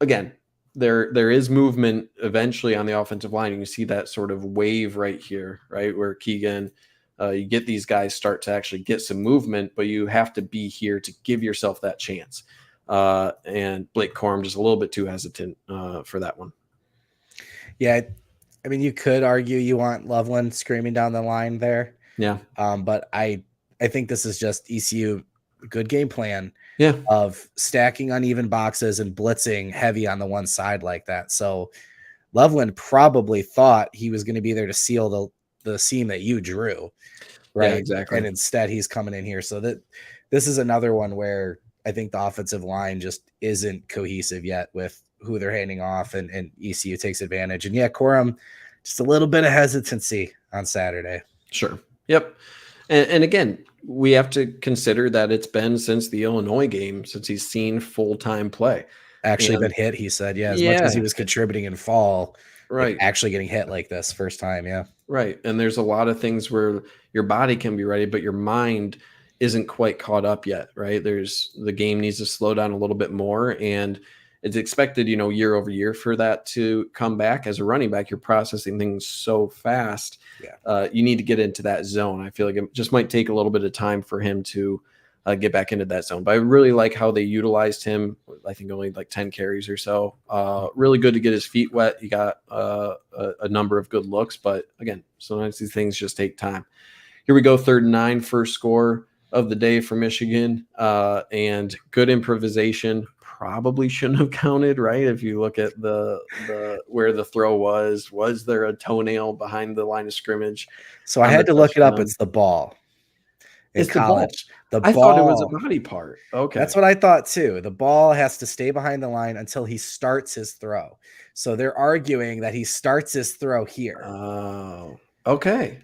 again, there is movement eventually on the offensive line. You can see that sort of wave right here, right, where Keegan You get these guys start to actually get some movement, but you have to be here to give yourself that chance. And Blake Corum just a little bit too hesitant for that one. Yeah, I mean, you could argue you want Loveland screaming down the line there. Yeah. But I think this is just ECU good game plan Yeah. of stacking uneven boxes and blitzing heavy on the one side like that. So Loveland probably thought he was going to be there to seal the seam that you drew. Right. Yeah, exactly. And instead he's coming in here. So that this is another one where I think the offensive line just isn't cohesive yet with who they're handing off, and ECU takes advantage. And yeah, Corum, just a little bit of hesitancy on Saturday. Sure. Yep. And again, we have to consider that it's been since the Illinois game since he's seen full-time play. Actually been hit, he said. Yeah, as much as he was contributing in fall, right? Like actually getting hit like this first time, yeah. Right. And there's a lot of things where your body can be ready, but your mind isn't quite caught up yet, right? The game needs to slow down a little bit more, and it's expected, year over year for that to come back. As a running back, you're processing things so fast. Yeah. You need to get into that zone. I feel like it just might take a little bit of time for him to get back into that zone. But I really like how they utilized him. I think only like 10 carries or so. Really good to get his feet wet. He got a number of good looks, but again, sometimes these things just take time. Here we go, 3rd and 9, first score of the day for Michigan, and good improvisation. Probably shouldn't have counted, right? If you look at the where the throw was there a toenail behind the line of scrimmage? So I had to look it up. It's the ball. It's college. The ball. I thought it was a body part. Okay. That's what I thought too. The ball has to stay behind the line until he starts his throw. So they're arguing that he starts his throw here. Oh, okay.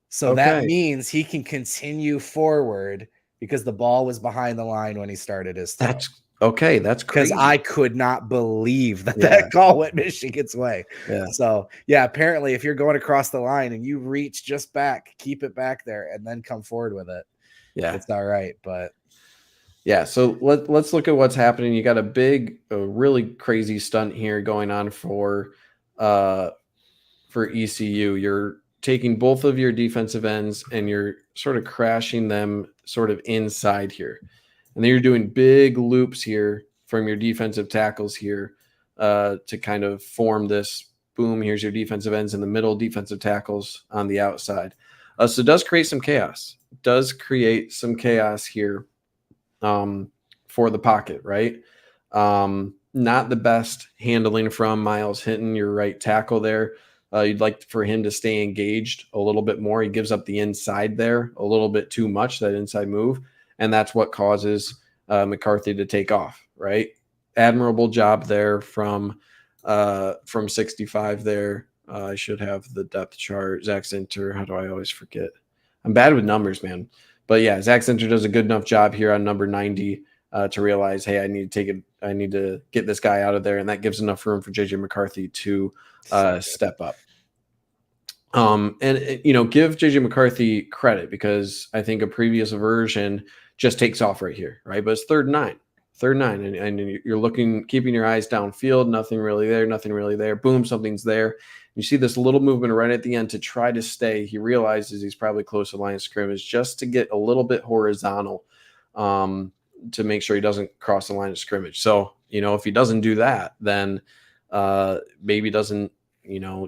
So that means he can continue forward because the ball was behind the line when he started his throw. That's crazy. Because I could not believe that call went Michigan's way. Yeah. So, yeah, apparently if you're going across the line and you reach just back, keep it back there, and then come forward with it. Yeah. It's all right. But yeah, so let's look at what's happening. You got a really crazy stunt here going on for ECU. You're taking both of your defensive ends and you're sort of crashing them sort of inside here. And then you're doing big loops here from your defensive tackles here to kind of form this boom. Here's your defensive ends in the middle, defensive tackles on the outside. So it does create some chaos. It does create some chaos here for the pocket, right? Not the best handling from Miles Hinton, your right tackle there. You'd like for him to stay engaged a little bit more. He gives up the inside there a little bit too much, that inside move. And that's what causes McCarthy to take off, right? Admirable job there from 65 there. I should have the depth chart. Zach Center, how do I always forget? I'm bad with numbers, man. But yeah, Zach Center does a good enough job here on number 90 to realize, hey, I need to get this guy out of there, and that gives enough room for JJ McCarthy to step up. And give JJ McCarthy credit, because I think a previous version just takes off right here, right? But it's 3rd and 9, and you're keeping your eyes downfield, nothing really there. Boom, something's there. You see this little movement right at the end to try to stay. He realizes he's probably close to the line of scrimmage just to get a little bit horizontal to make sure he doesn't cross the line of scrimmage. So, if he doesn't do that, then maybe doesn't,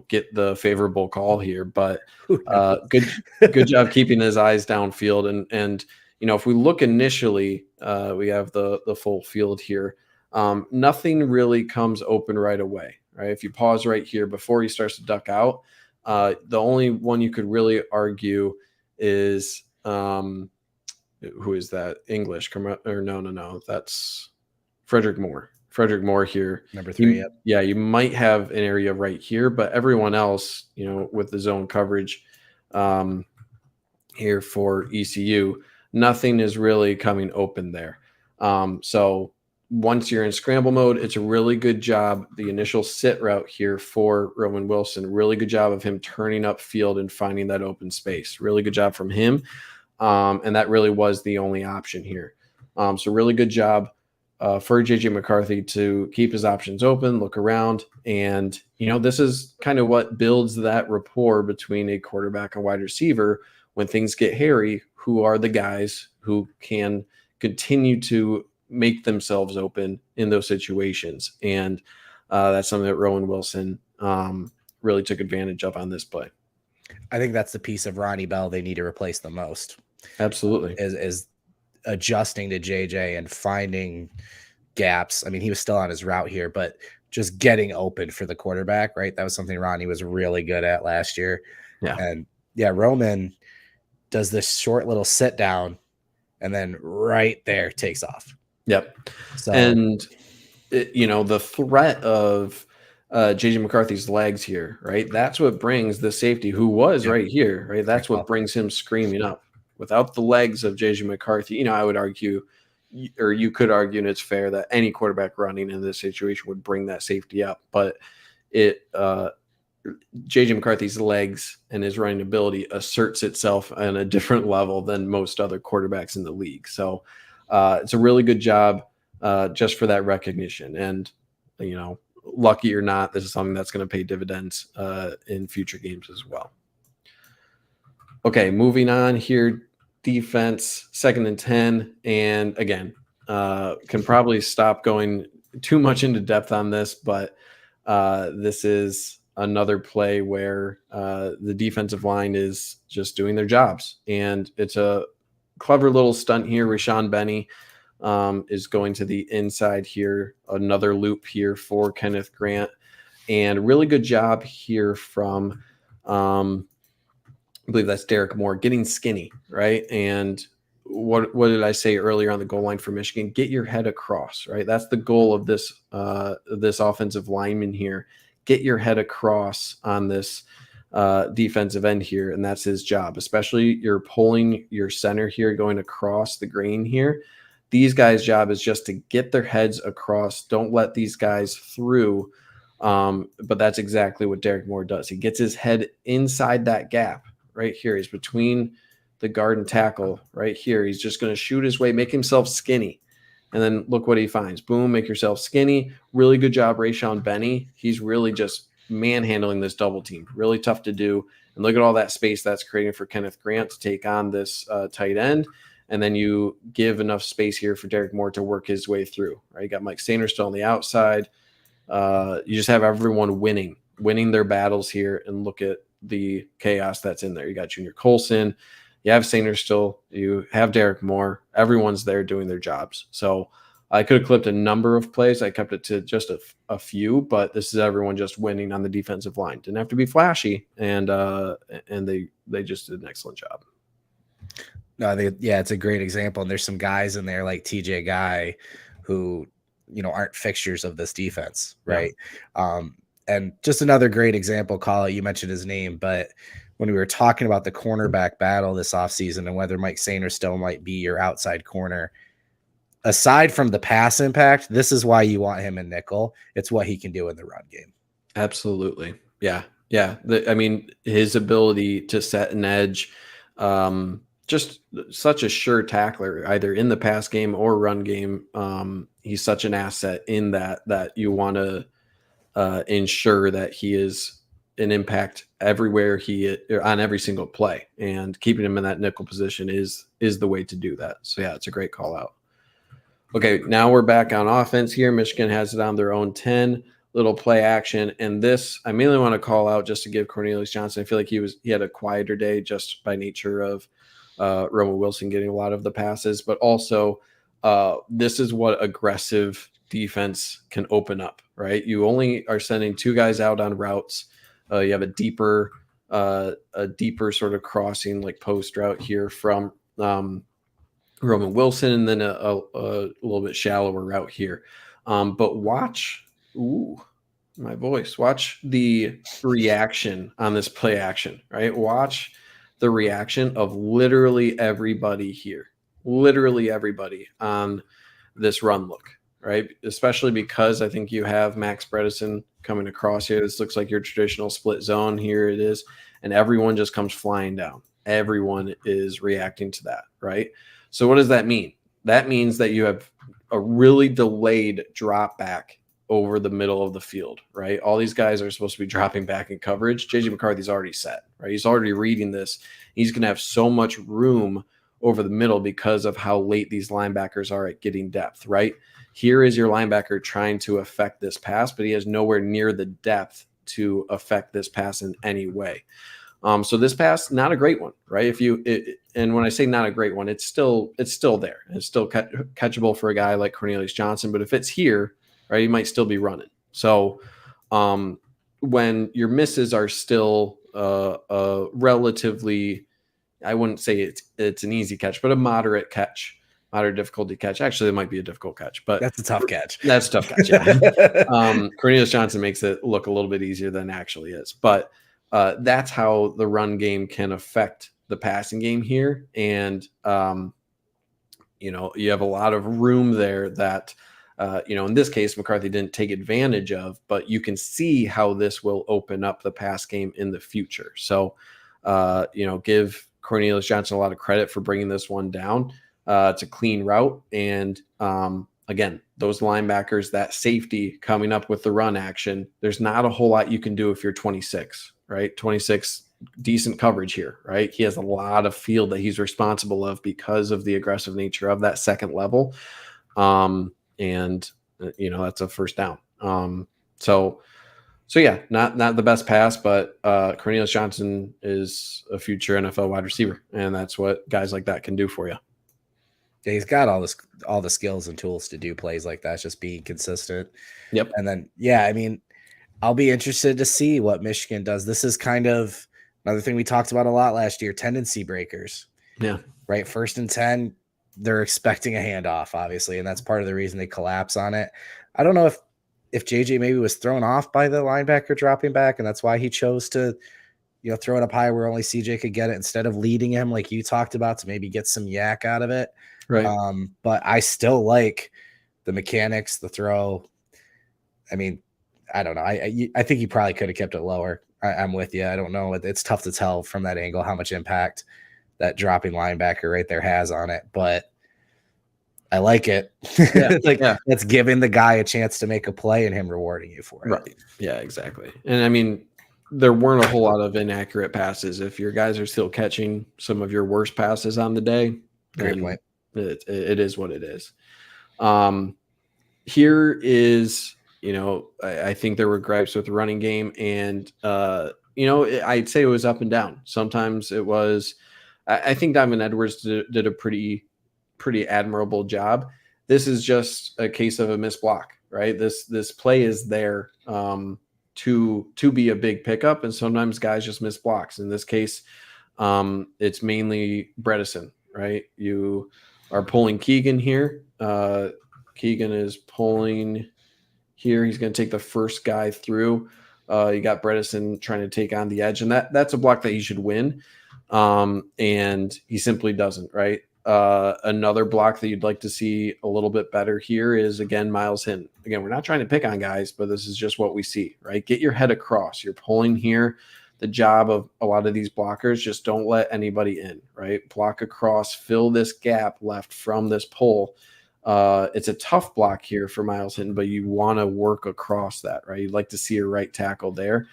get the favorable call here. But good job keeping his eyes downfield. And if we look initially, we have the full field here. Nothing really comes open right away, right? If you pause right here before he starts to duck out, the only one you could really argue is who is that? English, or no, that's Frederick Moore. Frederick Moore here, number 3. Yeah, you might have an area right here, but everyone else, with the zone coverage here for ECU, nothing is really coming open there. So once you're in scramble mode, it's a really good job. The initial sit route here for Roman Wilson, really good job of him turning up field and finding that open space. Really good job from him. And that really was the only option here. So really good job for JJ McCarthy to keep his options open, look around. And, this is kind of what builds that rapport between a quarterback and wide receiver when things get hairy, who are the guys who can continue to make themselves open in those situations. And that's something that Rowan Wilson really took advantage of on this play. I think that's the piece of Ronnie Bell they need to replace the most. Absolutely. Is adjusting to JJ and finding gaps. I mean, he was still on his route here, but just getting open for the quarterback, right? That was something Ronnie was really good at last year. Yeah. And yeah, Roman does this short little sit down and then right there takes off. Yep. So, and the threat of JJ McCarthy's legs here, right? That's what brings the safety who was right here, right? That's what brings him screaming up. Without the legs of JJ McCarthy, I would argue, or you could argue, and it's fair, that any quarterback running in this situation would bring that safety up. But JJ McCarthy's legs and his running ability asserts itself on a different level than most other quarterbacks in the league. So it's a really good job just for that recognition. And, lucky or not, this is something that's going to pay dividends in future games as well. Okay, moving on here. Defense, 2nd and 10. And again, can probably stop going too much into depth on this, but this is another play where the defensive line is just doing their jobs. And it's a clever little stunt here. Rashawn Benny is going to the inside here. Another loop here for Kenneth Grant. And really good job here from, I believe that's Derek Moore, getting skinny, right? And what did I say earlier on the goal line for Michigan? Get your head across, right? That's the goal of this this offensive lineman here. Get your head across on this defensive end here, and that's his job. Especially you're pulling your center here, going across the grain here. These guys' job is just to get their heads across. Don't let these guys through. But that's exactly what Derek Moore does. He gets his head inside that gap right here. He's between the guard and tackle right here. He's just going to shoot his way, make himself skinny. And then look what he finds. Boom, make yourself skinny. Really good job, Rashawn Benny. He's really just manhandling this double team. Really tough to do. And look at all that space that's creating for Kenneth Grant to take on this tight end. And then you give enough space here for Derek Moore to work his way through. Right? You got Mike Sainer still on the outside. You just have everyone winning their battles here. And look at the chaos that's in there. You got Junior Colson. You have Sainer still. You have Derek Moore. Everyone's there doing their jobs. So I could have clipped a number of plays. I kept it to just a few, but this is everyone just winning on the defensive line. Didn't have to be flashy, and they just did an excellent job. No, it's a great example. And there's some guys in there like TJ Guy who, aren't fixtures of this defense, right? Yeah. And just another great example, Kala, you mentioned his name, but when we were talking about the cornerback battle this offseason and whether Mike Sainer still might be your outside corner, aside from the pass impact, this is why you want him in nickel. It's what he can do in the run game. Absolutely. Yeah. Yeah. His ability to set an edge, just such a sure tackler, either in the pass game or run game. He's such an asset in that you want to ensure that he is an impact everywhere on every single play, and keeping him in that nickel position is the way to do that. So yeah, it's a great call out. Okay, now we're back on offense here. Michigan has it on their own 10, little play action. And this, I mainly want to call out just to give Cornelius Johnson. I feel like he had a quieter day just by nature of Roman Wilson getting a lot of the passes, but also this is what aggressive defense can open up, right? You only are sending two guys out on routes. You have a deeper sort of crossing like post route here from Roman Wilson, and then a little bit shallower route here. But watch the reaction on this play action, right? Watch the reaction of literally everybody here, literally everybody on this run look, right? Especially because I think you have Max Bredesen coming across here. This looks like your traditional split zone. Here it is. And everyone just comes flying down. Everyone is reacting to that, right? So what does that mean? That means that you have a really delayed drop back over the middle of the field, right? All these guys are supposed to be dropping back in coverage. JJ McCarthy's already set, right? He's already reading this. He's going to have so much room over the middle because of how late these linebackers are at getting depth, right? Here is your linebacker trying to affect this pass, but he has nowhere near the depth to affect this pass in any way. So this pass, not a great one, right? And when I say not a great one, it's still there. It's still catchable for a guy like Cornelius Johnson. But if it's here, right, he might still be running. So when your misses are still relatively, I wouldn't say it's an easy catch, but a moderate difficulty catch. Actually, it might be a difficult catch, but that's a tough catch. That's a tough catch. Yeah. Cornelius Johnson makes it look a little bit easier than it actually is, but that's how the run game can affect the passing game here. And, you have a lot of room there that, in this case, McCarthy didn't take advantage of, but you can see how this will open up the pass game in the future. So, give Cornelius Johnson a lot of credit for bringing this one down. It's a clean route. And, again, those linebackers, that safety coming up with the run action, there's not a whole lot you can do if you're 26, right? 26, decent coverage here, right? He has a lot of field that he's responsible of because of the aggressive nature of that second level. That's a first down. So yeah, not the best pass, but Cornelius Johnson is a future NFL wide receiver, and that's what guys like that can do for you. Yeah, he's got all the skills and tools to do plays like that. It's just being consistent. Yep. And then, yeah, I mean, I'll be interested to see what Michigan does. This is kind of another thing we talked about a lot last year, tendency breakers. Yeah. Right. 1st and 10, they're expecting a handoff, obviously, and that's part of the reason they collapse on it. I don't know if JJ maybe was thrown off by the linebacker dropping back, and that's why he chose to, throw it up high where only CJ could get it instead of leading him like you talked about to maybe get some yak out of it. Right. But I still like the mechanics, the throw. I mean, I don't know. I think he probably could have kept it lower. I'm with you. I don't know. It's tough to tell from that angle how much impact that dropping linebacker right there has on it, but I like it. Yeah. That's giving the guy a chance to make a play and him rewarding you for it. Right. Yeah, exactly. And I mean, there weren't a whole lot of inaccurate passes. If your guys are still catching some of your worst passes on the day, great point. It is what it is. Here is, I think there were gripes with the running game, and I'd say it was up and down. Sometimes it was. I think Diamond Edwards did a pretty admirable job. This is just a case of a missed block, right? This play is there to be a big pickup, and sometimes guys just miss blocks. In this case, it's mainly Bredesen, right? You are pulling Keegan here. Keegan is pulling here. He's going to take the first guy through. You got Bredesen trying to take on the edge, and that's a block that he should win. And he simply doesn't, right? Another block that you'd like to see a little bit better here is, again, Miles Hinton. Again, we're not trying to pick on guys, but this is just what we see, right? Get your head across. You're pulling here. The job of a lot of these blockers, just don't let anybody in, right? Block across, fill this gap left from this pull. It's a tough block here for Miles Hinton, but you want to work across that, right? You'd like to see a right tackle there.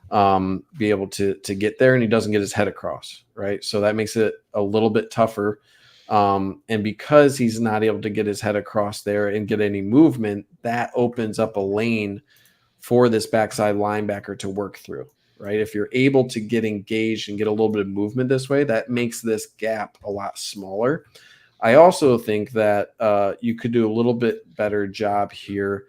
Be able to get there, and he doesn't get his head across, right? So that makes it a little bit tougher. And because he's not able to get his head across there and get any movement, that opens up a lane for this backside linebacker to work through, right? If you're able to get engaged and get a little bit of movement this way, that makes this gap a lot smaller. I also think that you could do a little bit better job here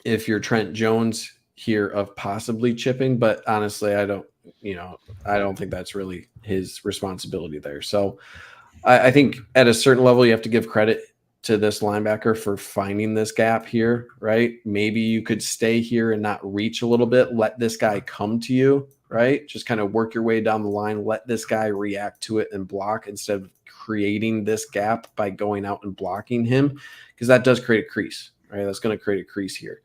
if you're Trent Jones here of possibly chipping, but honestly, I don't think that's really his responsibility there. So I think at a certain level, you have to give credit to this linebacker for finding this gap here, right? Maybe you could stay here and not reach a little bit, let this guy come to you, right? Just kind of work your way down the line, let this guy react to it and block instead of creating this gap by going out and blocking him, because that does create a crease, right? That's going to create a crease here.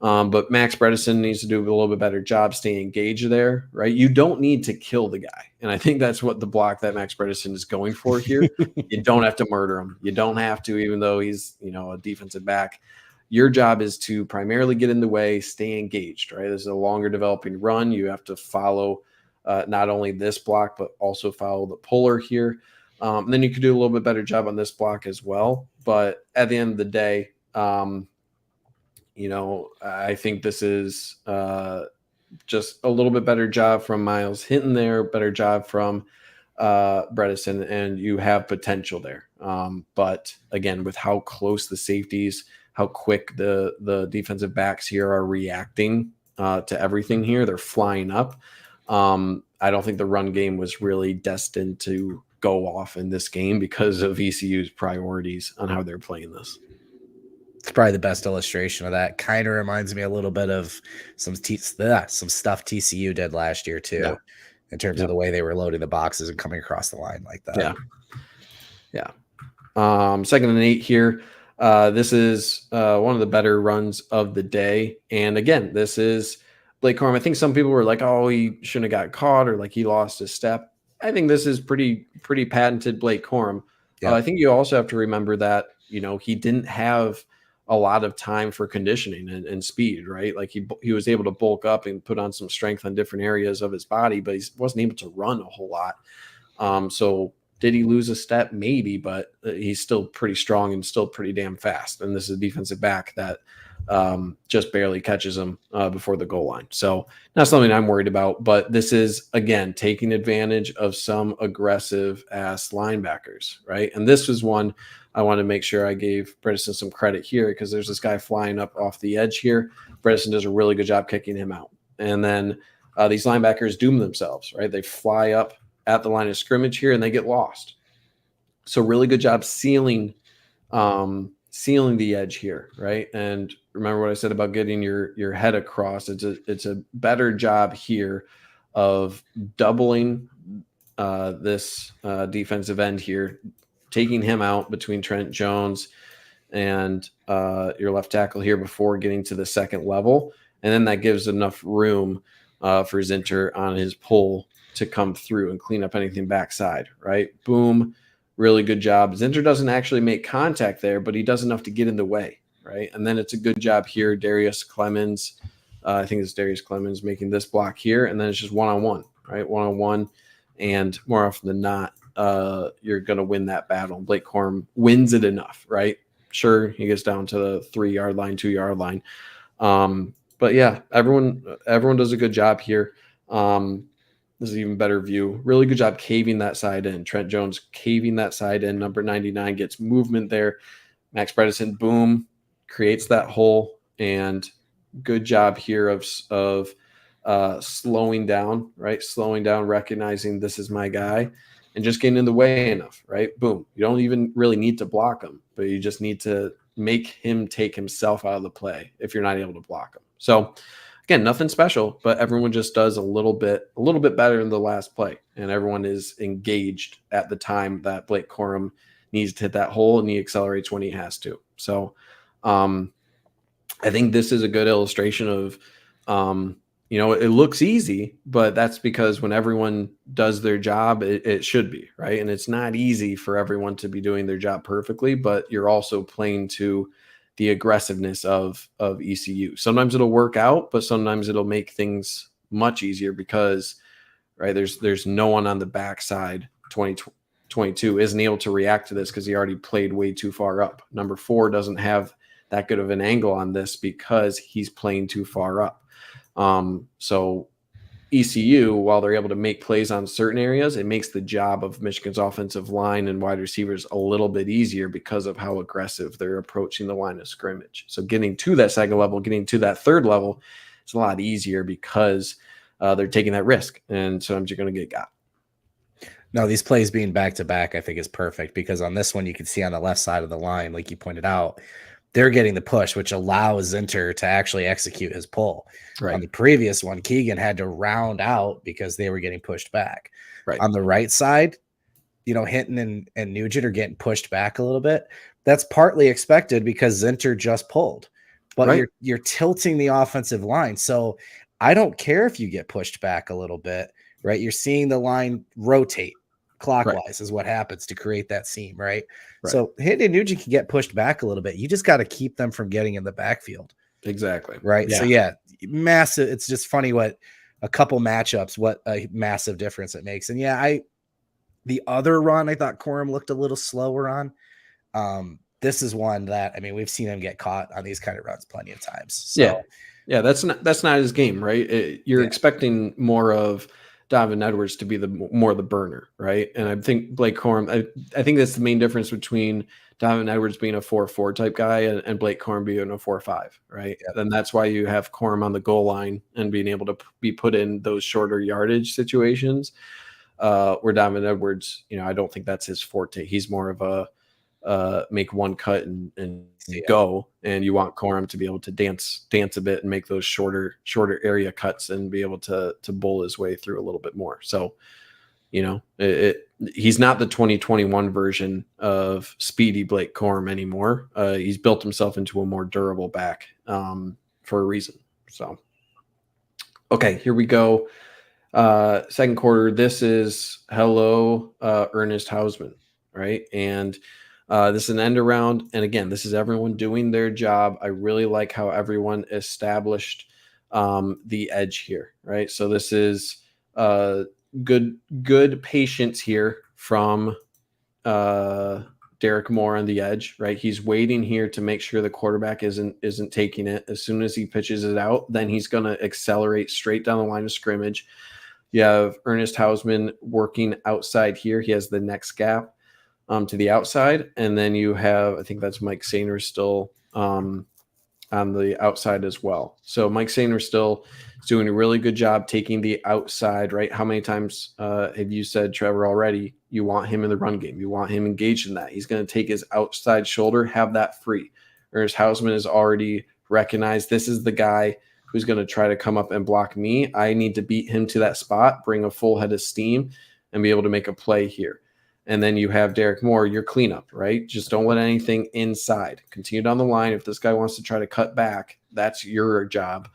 But Max Bredesen needs to do a little bit better job staying engaged there, right? You don't need to kill the guy. And I think that's what the block that Max Bredesen is going for here. You don't have to murder him. You don't have to, even though he's, a defensive back. Your job is to primarily get in the way, stay engaged, right? This is a longer developing run. You have to follow not only this block, but also follow the puller here. And then you could do a little bit better job on this block as well. But at the end of the day, I think this is just a little bit better job from Miles Hinton there, better job from Bredesen, and you have potential there. But again, with how close the safeties, how quick the defensive backs here are reacting to everything here, they're flying up. I don't think the run game was really destined to go off in this game because of ECU's priorities on how they're playing this. It's probably the best illustration of that. Kind of reminds me a little bit of some stuff TCU did last year too, in terms of the way they were loading the boxes and coming across the line like that. Yeah. 2nd and 8 here. This is one of the better runs of the day. And again, this is Blake Corum. I think some people were like, oh, he shouldn't have got caught, or like he lost his step. I think this is pretty patented Blake Corum. I think you also have to remember that, he didn't have a lot of time for conditioning and speed, right? Like he was able to bulk up and put on some strength on different areas of his body, but he wasn't able to run a whole lot. So did he lose a step? Maybe, but he's still pretty strong and still pretty damn fast. And this is a defensive back that just barely catches him before the goal line. So not something I'm worried about, but this is, again, taking advantage of some aggressive ass linebackers, right? And this was one I want to make sure I gave Bredesen some credit here, because there's this guy flying up off the edge here. Bredesen does a really good job kicking him out. And then these linebackers doom themselves, right? They fly up at the line of scrimmage here and they get lost. So really good job sealing the edge here, right? And remember what I said about getting your head across. It's a better job here of doubling this defensive end here, taking him out between Trent Jones and your left tackle here before getting to the second level. And then that gives enough room for Zinter on his pull to come through and clean up anything backside, right? Boom. Really good job. Zinter doesn't actually make contact there, but he does enough to get in the way, right? And then it's a good job here. Darius Clemens, I think it's Darius Clemens making this block here. And then it's just one-on-one, right? One-on-one. And more often than not, you're going to win that battle. Blake Corum wins it enough, right? Sure, he gets down to the 3-yard line, 2-yard line. But yeah, everyone does a good job here. This is an even better view. Really good job caving that side in. Trent Jones caving that side in. Number 99 gets movement there. Max Bredesen, boom, creates that hole. And good job here of slowing down, right? Slowing down, recognizing this is my guy, and just getting in the way enough, right? Boom. You don't even really need to block him, but you just need to make him take himself out of the play if you're not able to block him. So again, nothing special, but everyone just does a little bit better in the last play, and everyone is engaged at the time that Blake Corum needs to hit that hole, and he accelerates when he has to. So I think this is a good illustration of, it looks easy, but that's because when everyone does their job, it should be, right? And it's not easy for everyone to be doing their job perfectly, but you're also playing to the aggressiveness of ECU. Sometimes it'll work out, but sometimes it'll make things much easier because, right, there's no one on the backside. 2022 isn't able to react to this because he already played way too far up. Number 4 doesn't have that good of an angle on this because he's playing too far up. So ECU, while they're able to make plays on certain areas, it makes the job of Michigan's offensive line and wide receivers a little bit easier because of how aggressive they're approaching the line of scrimmage. So getting to that second level, getting to that third level, it's a lot easier because they're taking that risk, and sometimes you're going to get got. No, these plays being back-to-back, I think is perfect because on this one, you can see on the left side of the line, like you pointed out, they're getting the push, which allows Zinter to actually execute his pull. Right. On the previous one, Keegan had to round out because they were getting pushed back. Right. On the right side, Hinton and Nugent are getting pushed back a little bit. That's partly expected because Zinter just pulled. But you're tilting the offensive line. So I don't care if you get pushed back a little bit, right? You're seeing the line rotate, clockwise is what happens to create that seam, right? Right. So Hinton and Nugent can get pushed back a little bit. You just got to keep them from getting in the backfield. Exactly. Right. Yeah. So yeah, massive. It's just funny what a couple matchups, what a massive difference it makes. And yeah, the other run I thought Corum looked a little slower on. This is one that, I mean, we've seen him get caught on these kind of runs plenty of times. So yeah, that's not his game, right? You're expecting more of Donovan Edwards to be more the burner, right? And I think Blake Corum, I think that's the main difference between Donovan Edwards being a 4-4 type guy and Blake Corum being a 4-5, right? Yep. And that's why you have Corum on the goal line and being able to be put in those shorter yardage situations, where Donovan Edwards, I don't think that's his forte. He's more of a make one cut and go, and you want Corum to be able to dance a bit and make those shorter area cuts and be able to bowl his way through a little bit more. So, he's not the 2021 version of speedy Blake Corum anymore. He's built himself into a more durable back for a reason. So, okay, here we go. Second quarter. This is Ernest Hausmann, right? And this is an end around. And again, this is everyone doing their job. I really like how everyone established the edge here, right? So this is good patience here from Derek Moore on the edge, right? He's waiting here to make sure the quarterback isn't taking it. As soon as he pitches it out, then he's going to accelerate straight down the line of scrimmage. You have Ernest Hausmann working outside here. He has the next gap to the outside. And then you have, I think that's Mike Sainer still on the outside as well. So Mike Sainer still is doing a really good job taking the outside, right? How many times have you said, Trevor, already, you want him in the run game? You want him engaged in that. He's going to take his outside shoulder, have that free. Ernest Hausmann has already recognized this is the guy who's going to try to come up and block me. I need to beat him to that spot, bring a full head of steam, and be able to make a play here. And then you have Derek Moore, your cleanup, right? Just don't let anything inside. Continue down the line. If this guy wants to try to cut back, that's your job.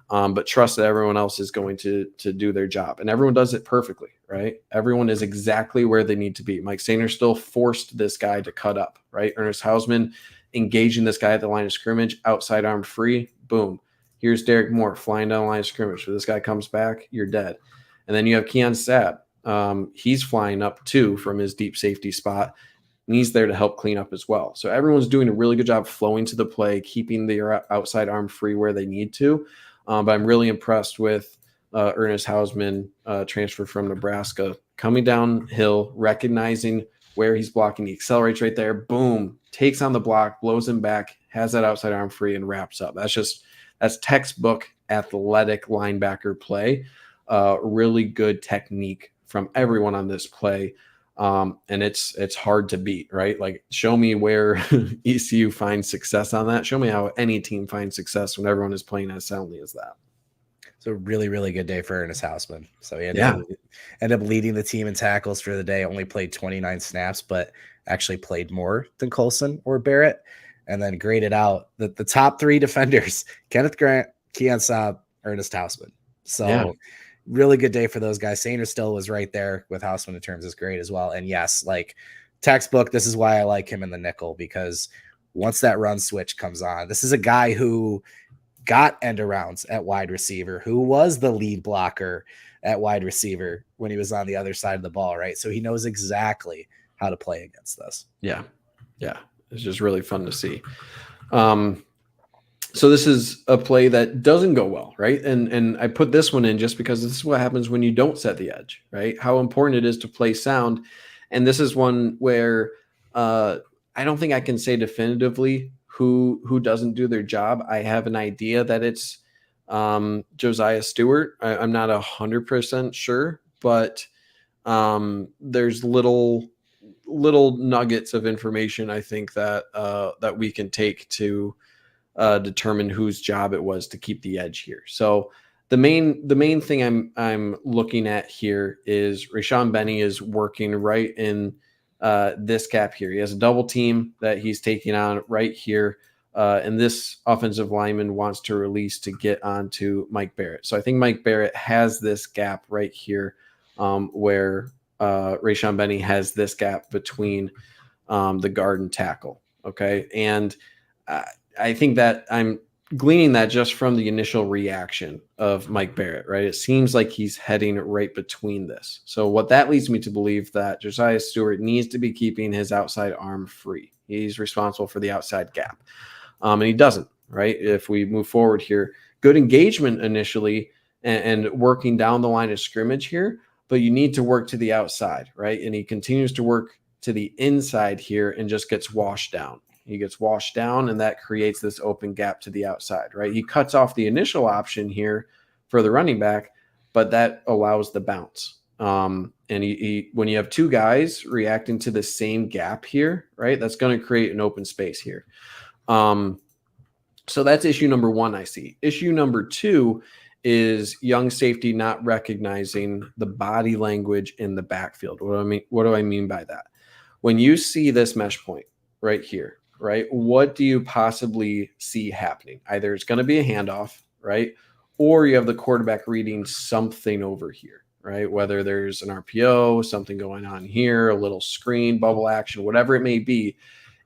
But trust that everyone else is going to do their job. And everyone does it perfectly, right? Everyone is exactly where they need to be. Mike Sainer still forced this guy to cut up, right? Ernest Hausmann engaging this guy at the line of scrimmage, outside arm free, boom. Here's Derek Moore flying down the line of scrimmage. So this guy comes back, you're dead. And then you have Keon Sabb. He's flying up too from his deep safety spot, and he's there to help clean up as well. So everyone's doing a really good job flowing to the play, keeping their outside arm free where they need to. But I'm really impressed with Ernest Hausmann, transfer from Nebraska, coming downhill, recognizing where he's blocking. He accelerates right there, boom, takes on the block, blows him back, has that outside arm free, and wraps up. That's textbook athletic linebacker play. Really good technique from everyone on this play. And it's hard to beat, right? Like, show me where ECU finds success on that. Show me how any team finds success when everyone is playing as soundly as that. So really, really good day for Ernest Hausmann. So he ended up leading the team in tackles for the day. Only played 29 snaps, but actually played more than Colson or Barrett. And then graded out the top three defenders: Kenneth Grant, Keon Sabb, Ernest Hausmann. So really good day for those guys. Sainer still was right there with Hausmann in terms of grade as well. And yes, like textbook, this is why I like him in the nickel, because once that run switch comes on, this is a guy who got end arounds at wide receiver, who was the lead blocker at wide receiver when he was on the other side of the ball, right? So he knows exactly how to play against this. Yeah. It's just really fun to see. So this is a play that doesn't go well, right? And I put this one in just because this is what happens when you don't set the edge, right? How important it is to play sound. And this is one where I don't think I can say definitively who doesn't do their job. I have an idea that it's Josiah Stewart. I'm not 100% sure, but there's little nuggets of information I think that we can take to determine whose job it was to keep the edge here. So the main thing I'm looking at here is Rashawn Benny is working right in this gap here. He has a double team that he's taking on right here. And this offensive lineman wants to release to get onto Mike Barrett. So I think Mike Barrett has this gap right here where Rayshon Benny has this gap between the guard and tackle. Okay. And I think that I'm gleaning that just from the initial reaction of Mike Barrett, right? It seems like he's heading right between this. So what that leads me to believe that Josiah Stewart needs to be keeping his outside arm free. He's responsible for the outside gap. And he doesn't, right? If we move forward here, good engagement initially and working down the line of scrimmage here, but you need to work to the outside, right? And he continues to work to the inside here and just gets washed down. He gets washed down, and that creates this open gap to the outside, right? He cuts off the initial option here for the running back, but that allows the bounce. And when you have two guys reacting to the same gap here, right, that's going to create an open space here. So that's issue number one I see. Issue number two is young safety not recognizing the body language in the backfield. What do I mean by that? When you see this mesh point right here, right, what do you possibly see happening? Either it's going to be a handoff, right, or you have the quarterback reading something over here, right, whether there's an RPO, something going on here, a little screen, bubble action, whatever it may be.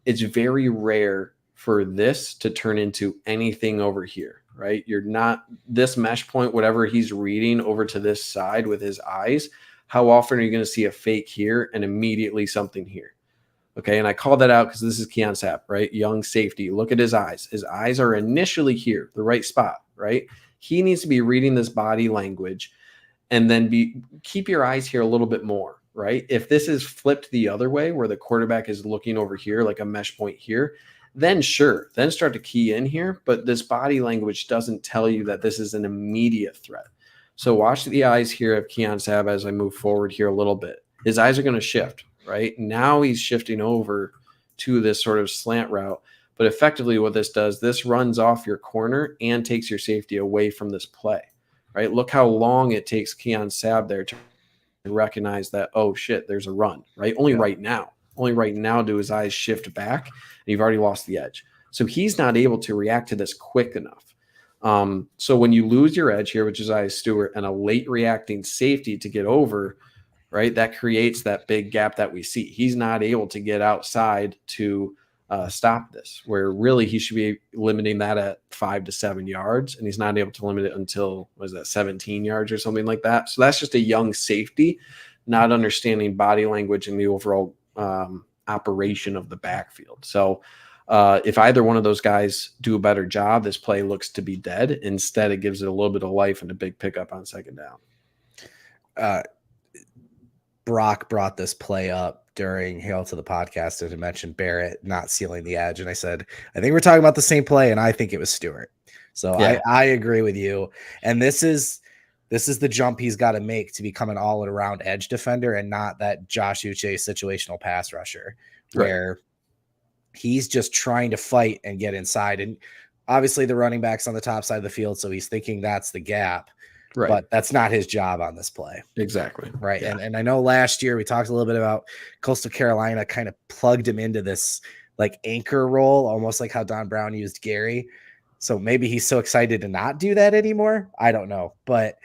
It's very rare for this to turn into anything over here, right? You're not this mesh point, whatever he's reading over to this side with his eyes. How often are you going to see a fake here and immediately something here? Okay. And I call that out because this is Keon Sabb, right? Young safety. Look at his eyes. His eyes are initially here, the right spot, right? He needs to be reading this body language and then keep your eyes here a little bit more, right? If this is flipped the other way where the quarterback is looking over here, like a mesh point here, then sure, then start to key in here. But this body language doesn't tell you that this is an immediate threat. So watch the eyes here of Keon Sabb as I move forward here a little bit. His eyes are going to shift, right? Now he's shifting over to this sort of slant route. But effectively what this does, this runs off your corner and takes your safety away from this play, right? Look how long it takes Keon Sabb there to recognize that, oh shit, there's a run, right? Only right now do his eyes shift back and you've already lost the edge. So he's not able to react to this quick enough. So when you lose your edge here, which is Josiah Stewart, and a late reacting safety to get over, right, that creates that big gap that we see. He's not able to get outside to stop this, where really he should be limiting that at 5 to 7 yards, and he's not able to limit it until, 17 yards or something like that. So that's just a young safety not understanding body language and the overall operation of the backfield. So if either one of those guys do a better job, this play looks to be dead. Instead, it gives it a little bit of life and a big pickup on second down. Brock brought this play up during Hail to the podcast and mentioned Barrett not sealing the edge. And I said, I think we're talking about the same play, and I think it was Stewart. So yeah. I agree with you. And this is the jump he's got to make to become an all-around edge defender and not that Josh Uche situational pass rusher where he's just trying to fight and get inside. And obviously the running back's on the top side of the field, so he's thinking that's the gap. Right. But that's not his job on this play. Exactly. Right. Yeah. And I know last year we talked a little bit about Coastal Carolina kind of plugged him into this like anchor role, almost like how Don Brown used Gary. So maybe he's so excited to not do that anymore. I don't know. But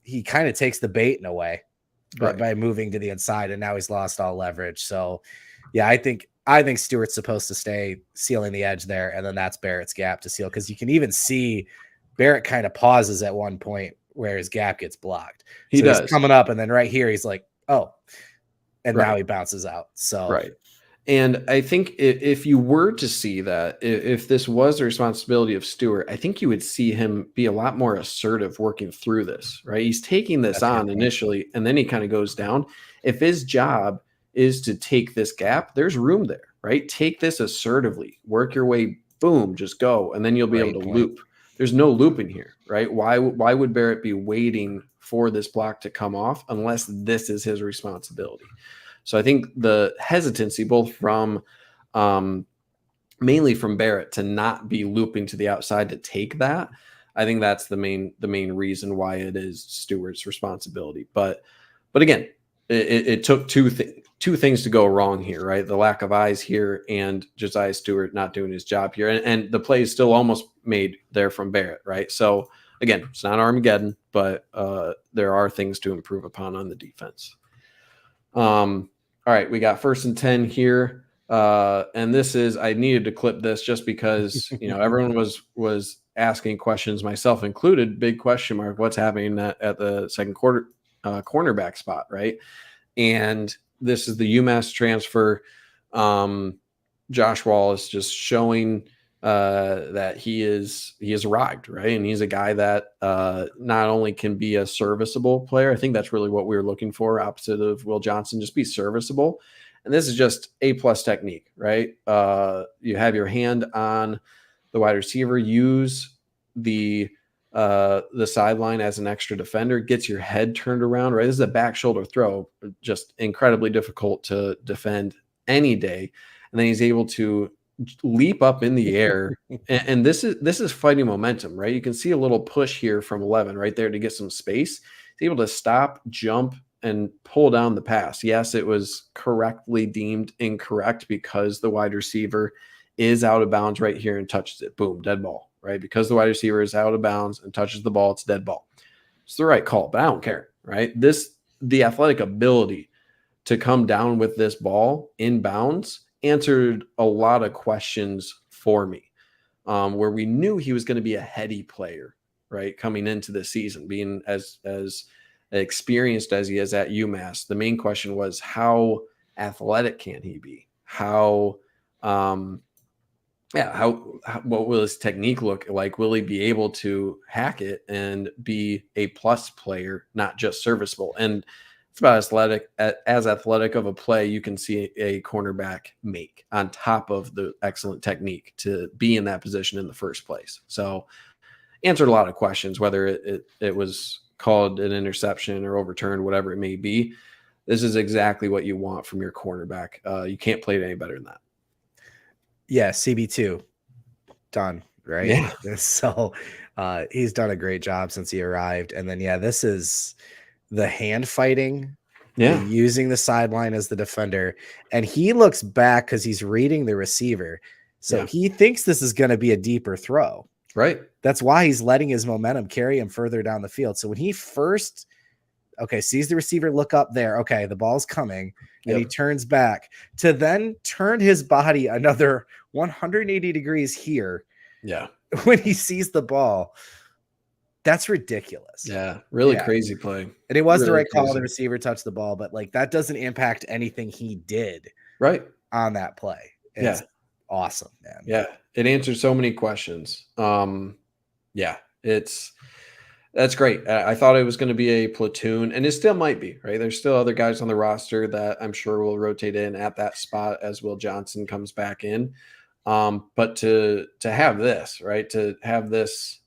he kind of takes the bait in a way by moving to the inside, and now he's lost all leverage. So yeah, I think Stewart's supposed to stay sealing the edge there, and then that's Barrett's gap to seal, because you can even see Barrett kind of pauses at one point where his gap gets blocked. He's coming up, and then right here he's like, oh, and now he bounces out. So and I think if you were to see that, if this was the responsibility of Stewart, I think you would see him be a lot more assertive working through this, right? He's taking this on initially, and then he kind of goes down. If his job is to take this gap, there's room there, right? Take this assertively, work your way, boom, just go, and then you'll be able to loop. There's no looping here, right? Why would Barrett be waiting for this block to come off unless this is his responsibility? So I think the hesitancy, both from mainly from Barrett to not be looping to the outside to take that, I think that's the main reason why it is Stewart's responsibility. But again, it took two things to go wrong here, right? The lack of eyes here and Josiah Stewart not doing his job here. And the play is still almost made there from Barrett, right? So again, it's not Armageddon, but there are things to improve upon on the defense. All right, we got 1st and 10 here. And this is, I needed to clip this just because, everyone was asking questions, myself included, big question mark, what's happening at the second quarter cornerback spot, right? And this is the UMass transfer. Josh Wallace just showing that he has arrived, right? And he's a guy that not only can be a serviceable player. I think that's really what we were looking for, opposite of Will Johnson, just be serviceable. And this is just A+ technique, right? You have your hand on the wide receiver, use the sideline as an extra defender, gets your head turned around, right? This is a back shoulder throw, just incredibly difficult to defend any day. And then he's able to leap up in the air. And this is fighting momentum, right? You can see a little push here from 11 right there to get some space. He's able to stop, jump, and pull down the pass. Yes, it was correctly deemed incorrect because the wide receiver is out of bounds right here and touches it. Boom, dead ball, right? Because the wide receiver is out of bounds and touches the ball, it's dead ball. It's the right call, but I don't care, right? The athletic ability to come down with this ball in bounds answered a lot of questions for me, where we knew he was going to be a heady player, right? Coming into the season, being as experienced as he is at UMass. The main question was, how athletic can he be? How what will his technique look like? Will he be able to hack it and be a plus player, not just serviceable? And it's about as athletic of a play you can see a cornerback make on top of the excellent technique to be in that position in the first place. So answered a lot of questions, whether it was called an interception or overturned, whatever it may be. This is exactly what you want from your cornerback. You can't play it any better than that. Yeah, CB2 done, right? Yeah. So he's done a great job since he arrived. And then this is the hand fighting, using the sideline as the defender, and he looks back because he's reading the receiver, so he thinks this is going to be a deeper throw, right? That's why he's letting his momentum carry him further down the field. So when he first sees the receiver look up there, the ball's coming, and he turns back to then turn his body another 180 degrees here when he sees the ball. That's ridiculous. Yeah, really crazy play. And it was really the right call. The receiver touched the ball, but that doesn't impact anything he did on that play. It's awesome, man. Yeah, it answered so many questions. That's great. I thought it was going to be a platoon, and it still might be, right? There's still other guys on the roster that I'm sure will rotate in at that spot as Will Johnson comes back in. But to have this, right, to have this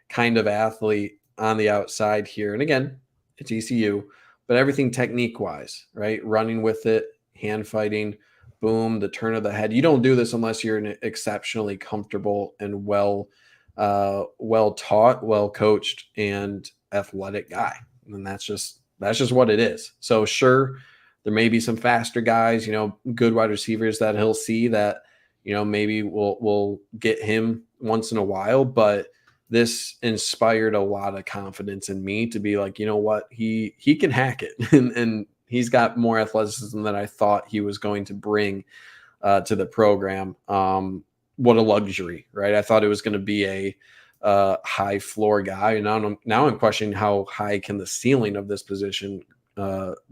kind of athlete on the outside here, and again, it's ECU, but everything technique-wise, right? Running with it, hand fighting, boom, the turn of the head. You don't do this unless you're an exceptionally comfortable and well taught, well coached, and athletic guy. And that's just what it is. So sure, there may be some faster guys, good wide receivers that he'll see that, maybe we'll get him once in a while, but this inspired a lot of confidence in me to be like, you know what, he can hack it. and he's got more athleticism than I thought he was going to bring to the program. What a luxury, right? I thought it was going to be a high floor guy. And now I'm questioning how high can the ceiling of this position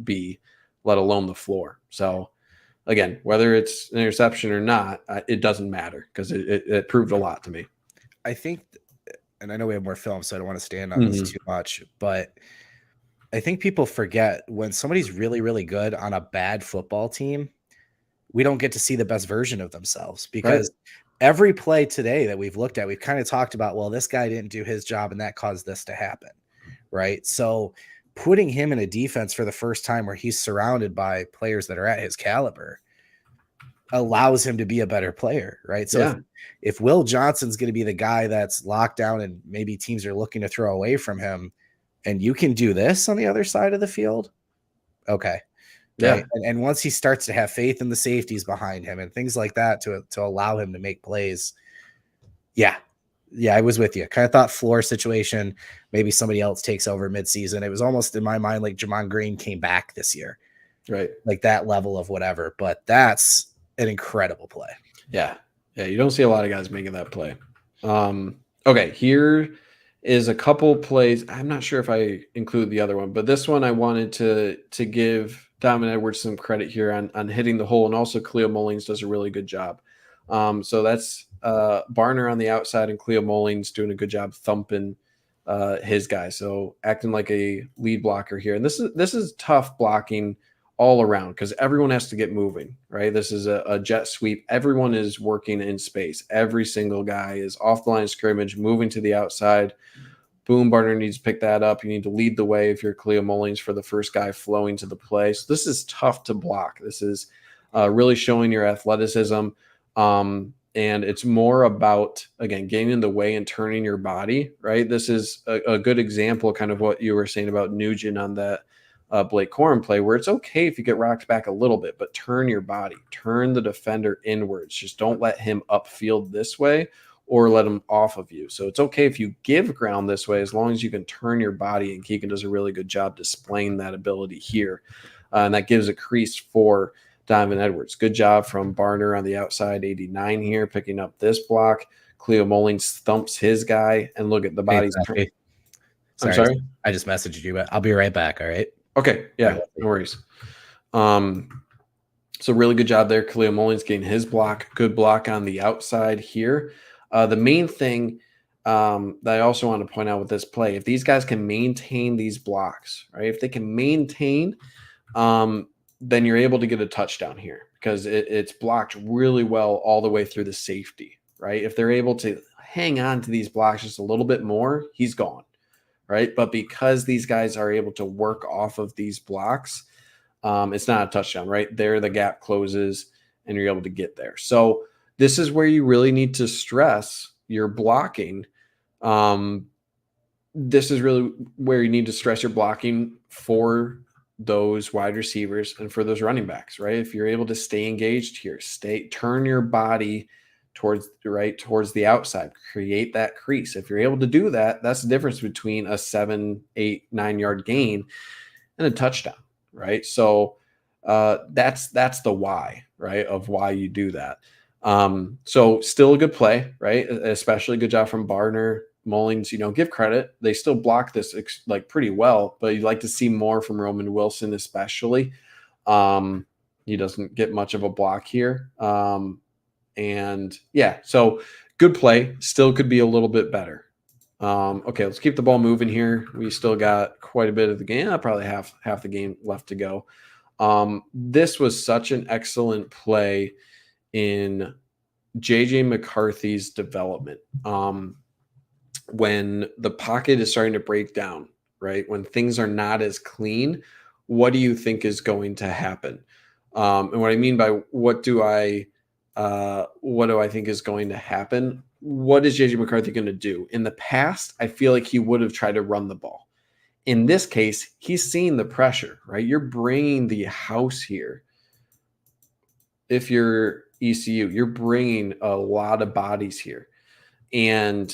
be, let alone the floor. So again, whether it's an interception or not, it doesn't matter because it proved a lot to me. I think, and I know we have more film, so I don't want to stand on this too much, but I think people forget when somebody's really, really good on a bad football team, we don't get to see the best version of themselves because every play today that we've looked at, we've kind of talked about, well, this guy didn't do his job and that caused this to happen, right? So putting him in a defense for the first time where he's surrounded by players that are at his caliber allows him to be a better player, right? So if Will Johnson's going to be the guy that's locked down and maybe teams are looking to throw away from him, and you can do this on the other side of the field, right? And once he starts to have faith in the safeties behind him and things like that to allow him to make plays, I was with you. Kind of thought floor situation, maybe somebody else takes over midseason. It was almost in my mind like Jamon Green came back this year, Right. like that level of whatever. But that's an incredible play. Yeah. Yeah. You don't see a lot of guys making that play. Okay. Here is a couple plays. I'm not sure if I include the other one, but this one I wanted to give Donovan Edwards some credit here on hitting the hole, and also Cleo Mullings does a really good job. So that's Barner on the outside and Cleo Mullings doing a good job thumping his guy. So acting like a lead blocker here. And this is tough blocking all around because everyone has to get moving, right? This is a jet sweep. Everyone is working in space. Every single guy is off the line of scrimmage, moving to the outside. Boom, Barner needs to pick that up. You need to lead the way if you're Cleo Mullings for the first guy flowing to the play. So this is tough to block. This is really showing your athleticism. And it's more about, again, getting in the way and turning your body, right? This is a good example, kind of what you were saying about Nugent on that Blake Corum play, where it's okay if you get rocked back a little bit, but turn your body, turn the defender inwards. Just don't let him upfield this way or let him off of you. So it's okay if you give ground this way, as long as you can turn your body, and Keegan does a really good job displaying that ability here. And that gives a crease for Donovan Edwards. Good job from Barner on the outside, 89 here, picking up this block. Cleo Mullings thumps his guy, and look at the bodies. Hey, I'm sorry? I just messaged you, but I'll be right back. All right. Okay. Yeah, no worries. So really good job there. Cleo Mullings getting his block. Good block on the outside here. The main thing that I also want to point out with this play, if these guys can maintain these blocks, right? If they can maintain, then you're able to get a touchdown here because it's blocked really well all the way through the safety, right? If they're able to hang on to these blocks just a little bit more, he's gone, right? But because these guys are able to work off of these blocks, it's not a touchdown, right? There, the gap closes and you're able to get there. So this is where you really need to stress your blocking. This is really where you need to stress your blocking for those wide receivers and for those running backs, right? If you're able to stay engaged here, turn your body towards the outside, create that crease. If you're able to do that, that's the difference between a 7, 8, 9 yard gain and a touchdown, right? So that's the why, right, of why you do that. So still a good play, right? Especially good job from Barner. Mullings, give credit. They still block this like pretty well, but you'd like to see more from Roman Wilson, especially. He doesn't get much of a block here. And yeah, so good play. Still could be a little bit better. Okay, let's keep the ball moving here. We still got quite a bit of the game, probably half the game left to go. This was such an excellent play in JJ McCarthy's development. When the pocket is starting to break down, right? When things are not as clean, what do you think is going to happen? And what I mean by what do I think is going to happen? What is JJ McCarthy going to do? In the past, I feel like he would have tried to run the ball. In this case, he's seeing the pressure, right? You're bringing the house here. If you're ECU, you're bringing a lot of bodies here. And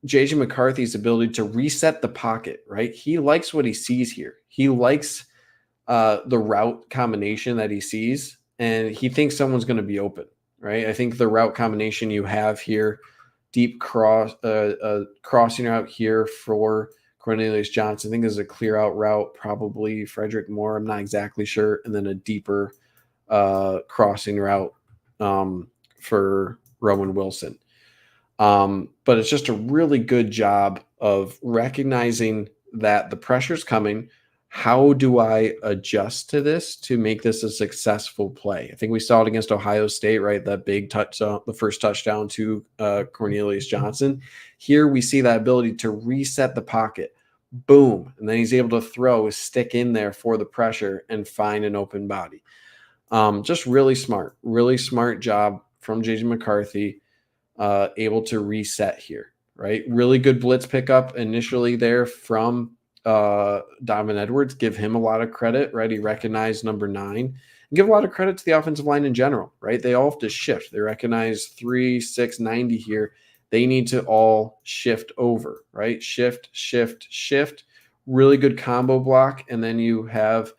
JJ McCarthy's ability to reset the pocket, right? He likes what he sees here. He likes the route combination that he sees, and he thinks someone's going to be open, right? I think the route combination you have here, deep crossing route here for Cornelius Johnson. I think there's a clear out route, probably Frederick Moore. I'm not exactly sure. And then a deeper crossing route for Roman Wilson. But it's just a really good job of recognizing that the pressure's coming. How do I adjust to this to make this a successful play? I think we saw it against Ohio State, right? That big touchdown, the first touchdown to Cornelius Johnson. Here we see that ability to reset the pocket. Boom. And then he's able to throw his stick in there for the pressure and find an open body. Just really smart job from JJ McCarthy. Able to reset here, right? Really good blitz pickup initially there from Donovan Edwards. Give him a lot of credit, right? He recognized number 9. And give a lot of credit to the offensive line in general, right? They all have to shift. They recognize 3, 6, 90 here. They need to all shift over, right? Shift. Really good combo block. And then you have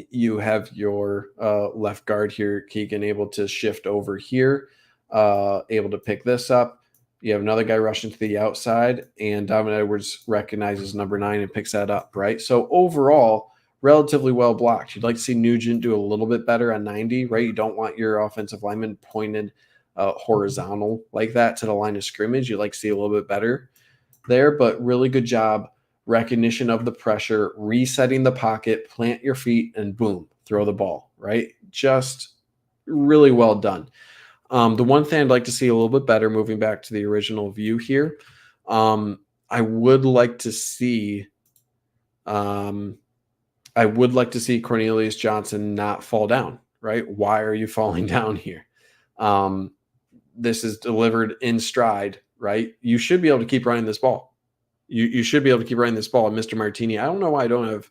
you have your left guard here, Keegan, able to shift over here, able to pick this up. You have another guy rushing to the outside, and Donovan Edwards recognizes number 9 and picks that up, right? So overall, relatively well blocked. You'd like to see Nugent do a little bit better on 90, right? You don't want your offensive lineman pointed horizontal like that to the line of scrimmage. You'd like to see a little bit better there, but really good job. Recognition of the pressure, resetting the pocket, plant your feet, and boom, throw the ball, right? Just really well done. The one thing I'd like to see a little bit better, moving back to the original view here, I would like to see Cornelius Johnson not fall down, right? Why are you falling down here? This is delivered in stride, right? You should be able to keep running this ball. You should be able to keep running this ball. And Mr. Martini, I don't know why I don't have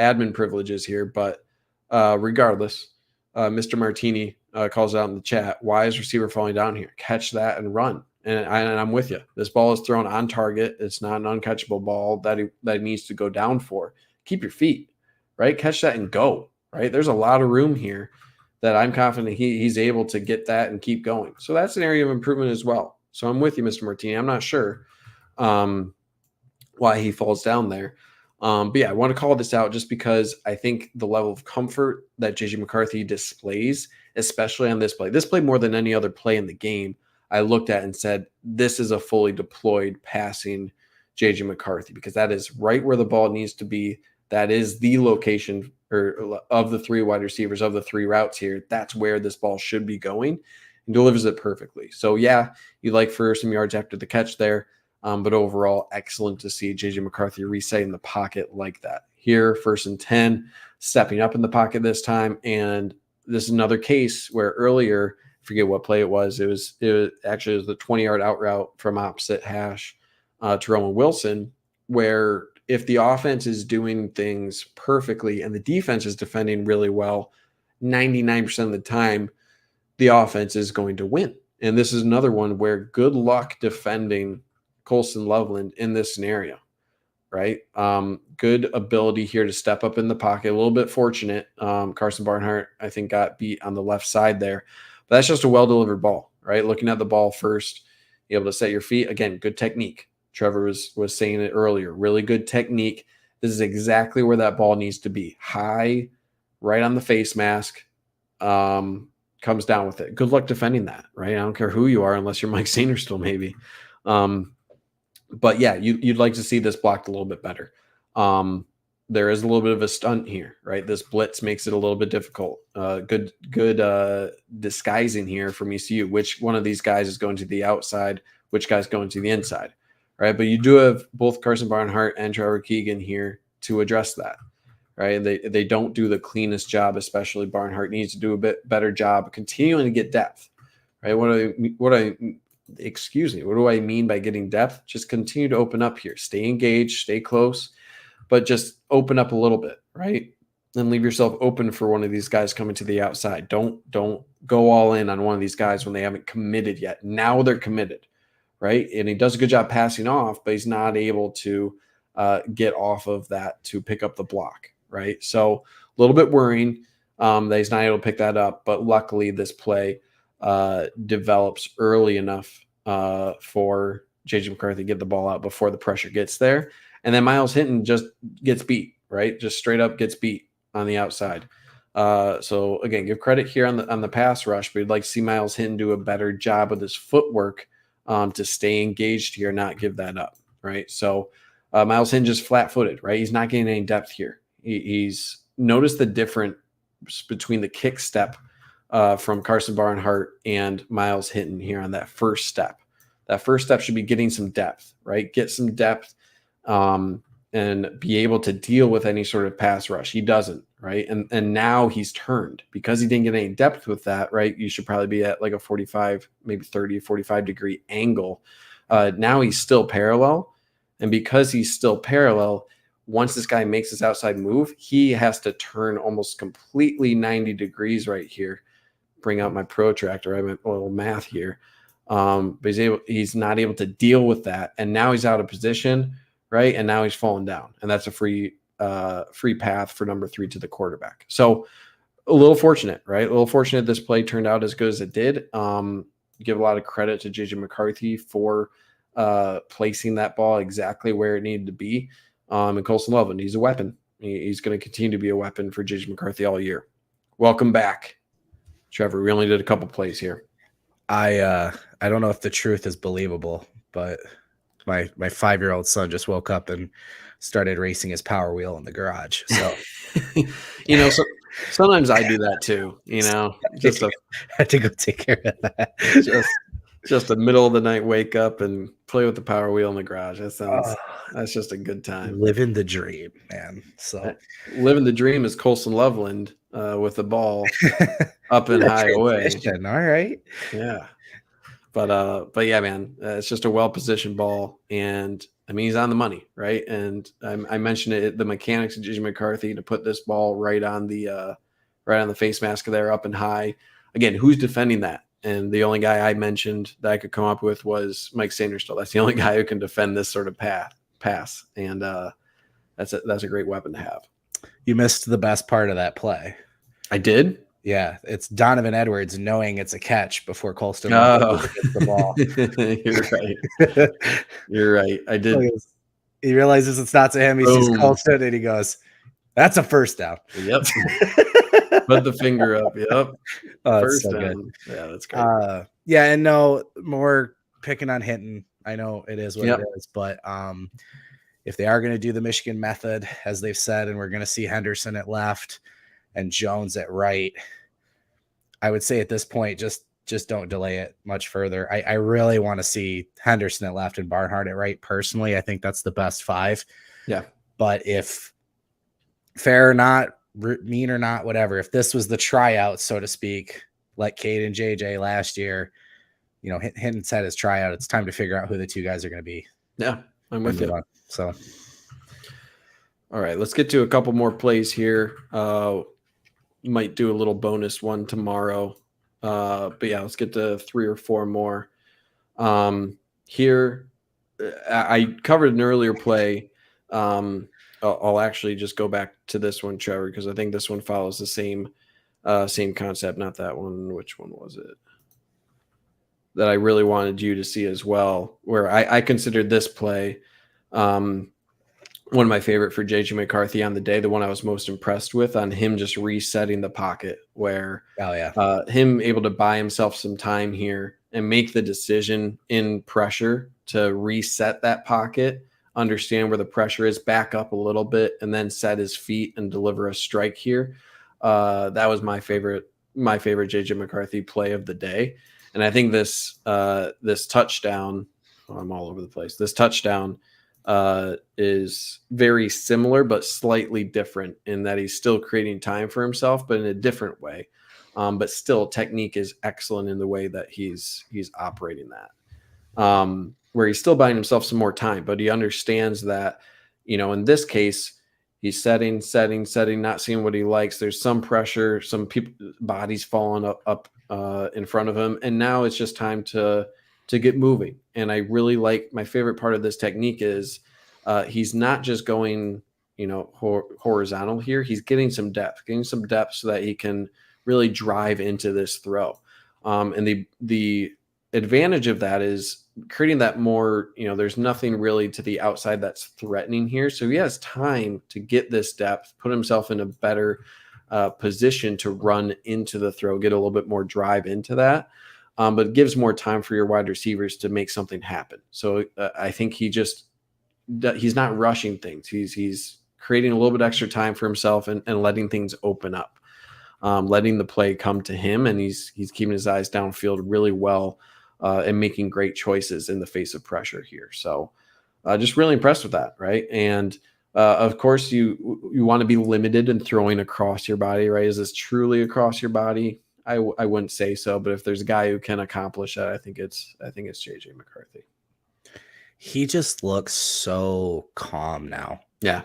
admin privileges here, but regardless, Mr. Martini calls out in the chat, why is receiver falling down here? Catch that and run. And I'm with you. This ball is thrown on target. It's not an uncatchable ball that he needs to go down for. Keep your feet, right? Catch that and go, right? There's a lot of room here that I'm confident he's able to get that and keep going. So that's an area of improvement as well. So I'm with you, Mr. Martini. I'm not sure why he falls down there. But yeah, I want to call this out just because I think the level of comfort that JJ McCarthy displays, especially on this play more than any other play in the game, I looked at and said, this is a fully deployed passing JJ McCarthy, because that is right where the ball needs to be. That is the location of the 3 wide receivers, of the 3 routes here. That's where this ball should be going, and delivers it perfectly. So yeah, you'd like for some yards after the catch there. But overall, excellent to see JJ McCarthy resetting the pocket like that. Here, 1st and 10, stepping up in the pocket this time. And this is another case where earlier, I forget what play it was. It was the 20-yard out route from opposite hash to Roman Wilson, where if the offense is doing things perfectly and the defense is defending really well, 99% of the time, the offense is going to win. And this is another one where good luck defending Colston Loveland in this scenario, right? Good ability here to step up in the pocket. A little bit fortunate. Carson Barnhart, I think, got beat on the left side there. But that's just a well-delivered ball, right? Looking at the ball first, be able to set your feet. Again, good technique. Trevor was saying it earlier. Really good technique. This is exactly where that ball needs to be. High, right on the face mask. Comes down with it. Good luck defending that, right? I don't care who you are, unless you're Mike Sainristil, maybe. But yeah, you'd like to see this blocked a little bit better. There is a little bit of a stunt here, right? This blitz makes it a little bit difficult. Good disguising here from ECU. Which one of these guys is going to the outside? Which guy's going to the inside, right? But you do have both Carson Barnhart and Trevor Keegan here to address that, right? They don't do the cleanest job, especially Barnhart needs to do a bit better job continuing to get depth, right? What do I mean by getting depth? Just continue to open up here. Stay engaged, stay close, but just open up a little bit, right? Then leave yourself open for one of these guys coming to the outside. Don't go all in on one of these guys when they haven't committed yet. Now they're committed, right? And he does a good job passing off, but he's not able to get off of that to pick up the block, right? So a little bit worrying that he's not able to pick that up, but luckily this play develops early enough for JJ McCarthy to get the ball out before the pressure gets there. And then Myles Hinton just gets beat, right? Just straight up gets beat on the outside. So again, give credit here on the pass rush, but we'd like to see Myles Hinton do a better job with his footwork to stay engaged here, not give that up, right? So Myles Hinton just flat-footed, right? He's not getting any depth here. He's noticed the difference between the kick step from Carson Barnhart and Myles Hinton here on that first step. That first step should be getting some depth, right? Get some depth and be able to deal with any sort of pass rush. He doesn't, right? And now he's turned because he didn't get any depth with that, right? You should probably be at like a 45, maybe 30, 45 degree angle. Now he's still parallel. And because he's still parallel, once this guy makes his outside move, he has to turn almost completely 90 degrees right here. Bring out my protractor. I have a little math here. But he's not able to deal with that. And now he's out of position, right? And now he's falling down. And that's a free free path for number 3 to the quarterback. So a little fortunate, right? A little fortunate this play turned out as good as it did. Give a lot of credit to JJ McCarthy for placing that ball exactly where it needed to be. And Colson Loveland, he's a weapon. He's going to continue to be a weapon for JJ McCarthy all year. Welcome back, Trevor. We only did a couple plays here. I don't know if the truth is believable, but my 5-year-old son just woke up and started racing his Power Wheel in the garage. So so sometimes I do that too. had to go take care of that. Just a middle of the night wake up and play with the Power Wheel in the garage. That's just a good time. Living the dream, man. So living the dream is Colson Loveland with the ball up and high away. All right. Yeah. But yeah, man, it's just a well-positioned ball. And I mean, he's on the money, right? And I mentioned it, the mechanics of JJ McCarthy to put this ball right on the face mask there up and high. Again, who's defending that? And the only guy I mentioned that I could come up with was Mike Sanderstill. That's the only guy who can defend this sort of pass. And that's a great weapon to have. You missed the best part of that play. I did? Yeah, it's Donovan Edwards knowing it's a catch before Colston gets the ball. You're right. You're right. I did. He realizes it's not to him. He sees Colston and he goes, "That's a first down." Yep. Put the finger up. Yep. First so down. Yeah, that's great. Yeah, and no more picking on Hinton. I know it is what it is, but if they are going to do the Michigan method, as they've said, and we're going to see Henderson at left and Jones at right, I would say at this point, just don't delay it much further. I really want to see Henderson at left and Barnhart at right. Personally, I think that's the best 5. Yeah. But if fair or not, mean or not, whatever, if this was the tryout, so to speak, like Cade and JJ last year, Hinton said his tryout, it's time to figure out who the 2 guys are going to be. Yeah, I'm with you. So, all right, let's get to a couple more plays here. Might do a little bonus one tomorrow. But yeah, let's get to 3 or 4 more. Here, I covered an earlier play. I'll actually just go back to this one, Trevor, because I think this one follows the same concept. Not that one. Which one was it that I really wanted you to see as well? Where I considered this play one of my favorite for JJ McCarthy on the day, the one I was most impressed with on him just resetting the pocket, where him able to buy himself some time here and make the decision in pressure to reset that pocket, understand where the pressure is, back up a little bit, and then set his feet and deliver a strike here. That was my favorite JJ McCarthy play of the day. And I think this touchdown, I'm all over the place. This touchdown is very similar, but slightly different in that he's still creating time for himself, but in a different way. But still, technique is excellent in the way that he's operating that. Where he's still buying himself some more time, but he understands that, in this case, he's setting, not seeing what he likes. There's some pressure, some bodies falling up in front of him, and now it's just time to get moving. And I really like, my favorite part of this technique is he's not just going, horizontal here. He's getting some depth so that he can really drive into this throw. And the advantage of that is creating that more, there's nothing really to the outside that's threatening here. So he has time to get this depth, put himself in a better position to run into the throw, get a little bit more drive into that. But it gives more time for your wide receivers to make something happen. So I think he's not rushing things. He's creating a little bit extra time for himself and letting things open up, letting the play come to him. And he's keeping his eyes downfield really well and making great choices in the face of pressure here. So just really impressed with that. Right. And of course you want to be limited in throwing across your body, right? Is this truly across your body? I wouldn't say so, but if there's a guy who can accomplish that, I think it's JJ McCarthy. He just looks so calm now. Yeah.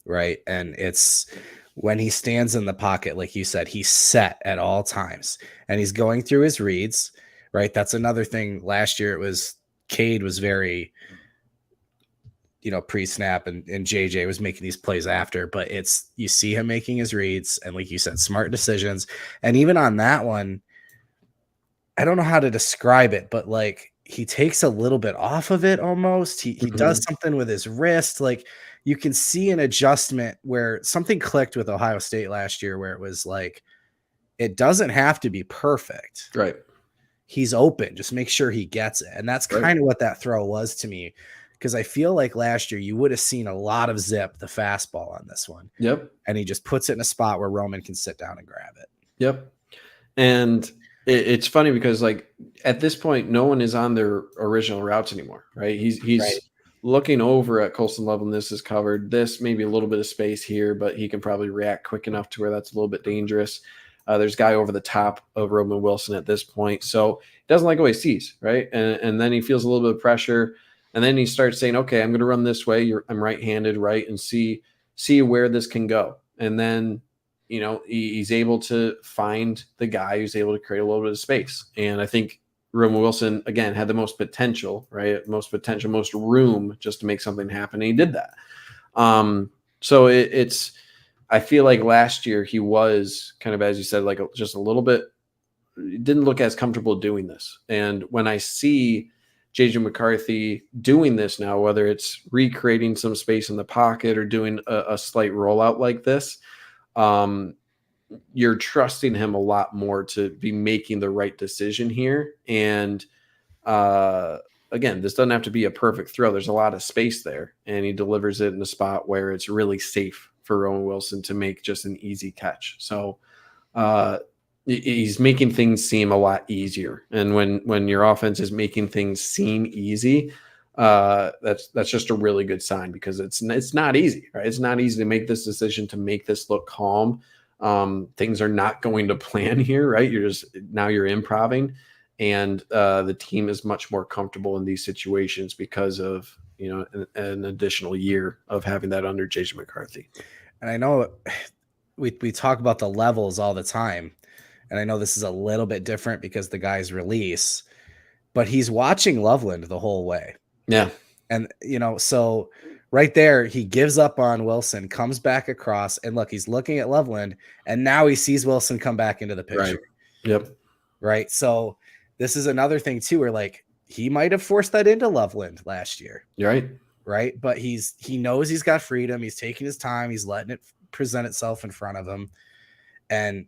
Right. And it's when he stands in the pocket, like you said, he's set at all times and he's going through his reads. Right. That's another thing. Last year Cade was very pre-snap and JJ was making these plays after, but you see him making his reads and, like you said, smart decisions. And even on that one, I don't know how to describe it, but like he takes a little bit off of it almost. He does something with his wrist. Like you can see an adjustment where something clicked with Ohio State last year where it was like, it doesn't have to be perfect. Right. He's open. Just make sure he gets it. And that's kind of what that throw was to me. Because I feel like last year you would have seen a lot of zip, the fastball on this one. Yep. And he just puts it in a spot where Roman can sit down and grab it. Yep. And it's funny because like at this point, no one is on their original routes anymore, right? He's looking over at Colston Loveland. This is covered. This maybe a little bit of space here, but he can probably react quick enough to where that's a little bit dangerous. There's a guy over the top of Roman Wilson at this point. So he doesn't like what he sees, right? And then he feels a little bit of pressure. And then he starts saying, okay, I'm going to run this way. I'm right-handed, right? And see where this can go. And then, he's able to find the guy who's able to create a little bit of space. And I think Roman Wilson, again, had the most potential, right? Most potential, most room just to make something happen. And he did that. So I feel like last year he was kind of, as you said, like just a little bit, didn't look as comfortable doing this. And when I see JJ McCarthy doing this now, whether it's recreating some space in the pocket or doing a slight rollout like this, you're trusting him a lot more to be making the right decision here. And again, this doesn't have to be a perfect throw. There's a lot of space there, and he delivers it in a spot where it's really safe for Roman Wilson to make just an easy catch. So he's making things seem a lot easier. And when your offense is making things seem easy, that's just a really good sign, because it's not easy, right? It's not easy to make this decision, to make this look calm. Things are not going to plan here, right? You're improving, and the team is much more comfortable in these situations because of, an additional year of having that under JJ McCarthy. And I know we talk about the levels all the time. And I know this is a little bit different because the guy's release, but he's watching Loveland the whole way. Yeah. And, so right there, he gives up on Wilson, comes back across, and look, he's looking at Loveland, and now he sees Wilson come back into the picture. Right. Yep. Right. So this is another thing too, where like he might have forced that into Loveland last year. You're right. Right. But he knows he's got freedom. He's taking his time. He's letting it present itself in front of him. And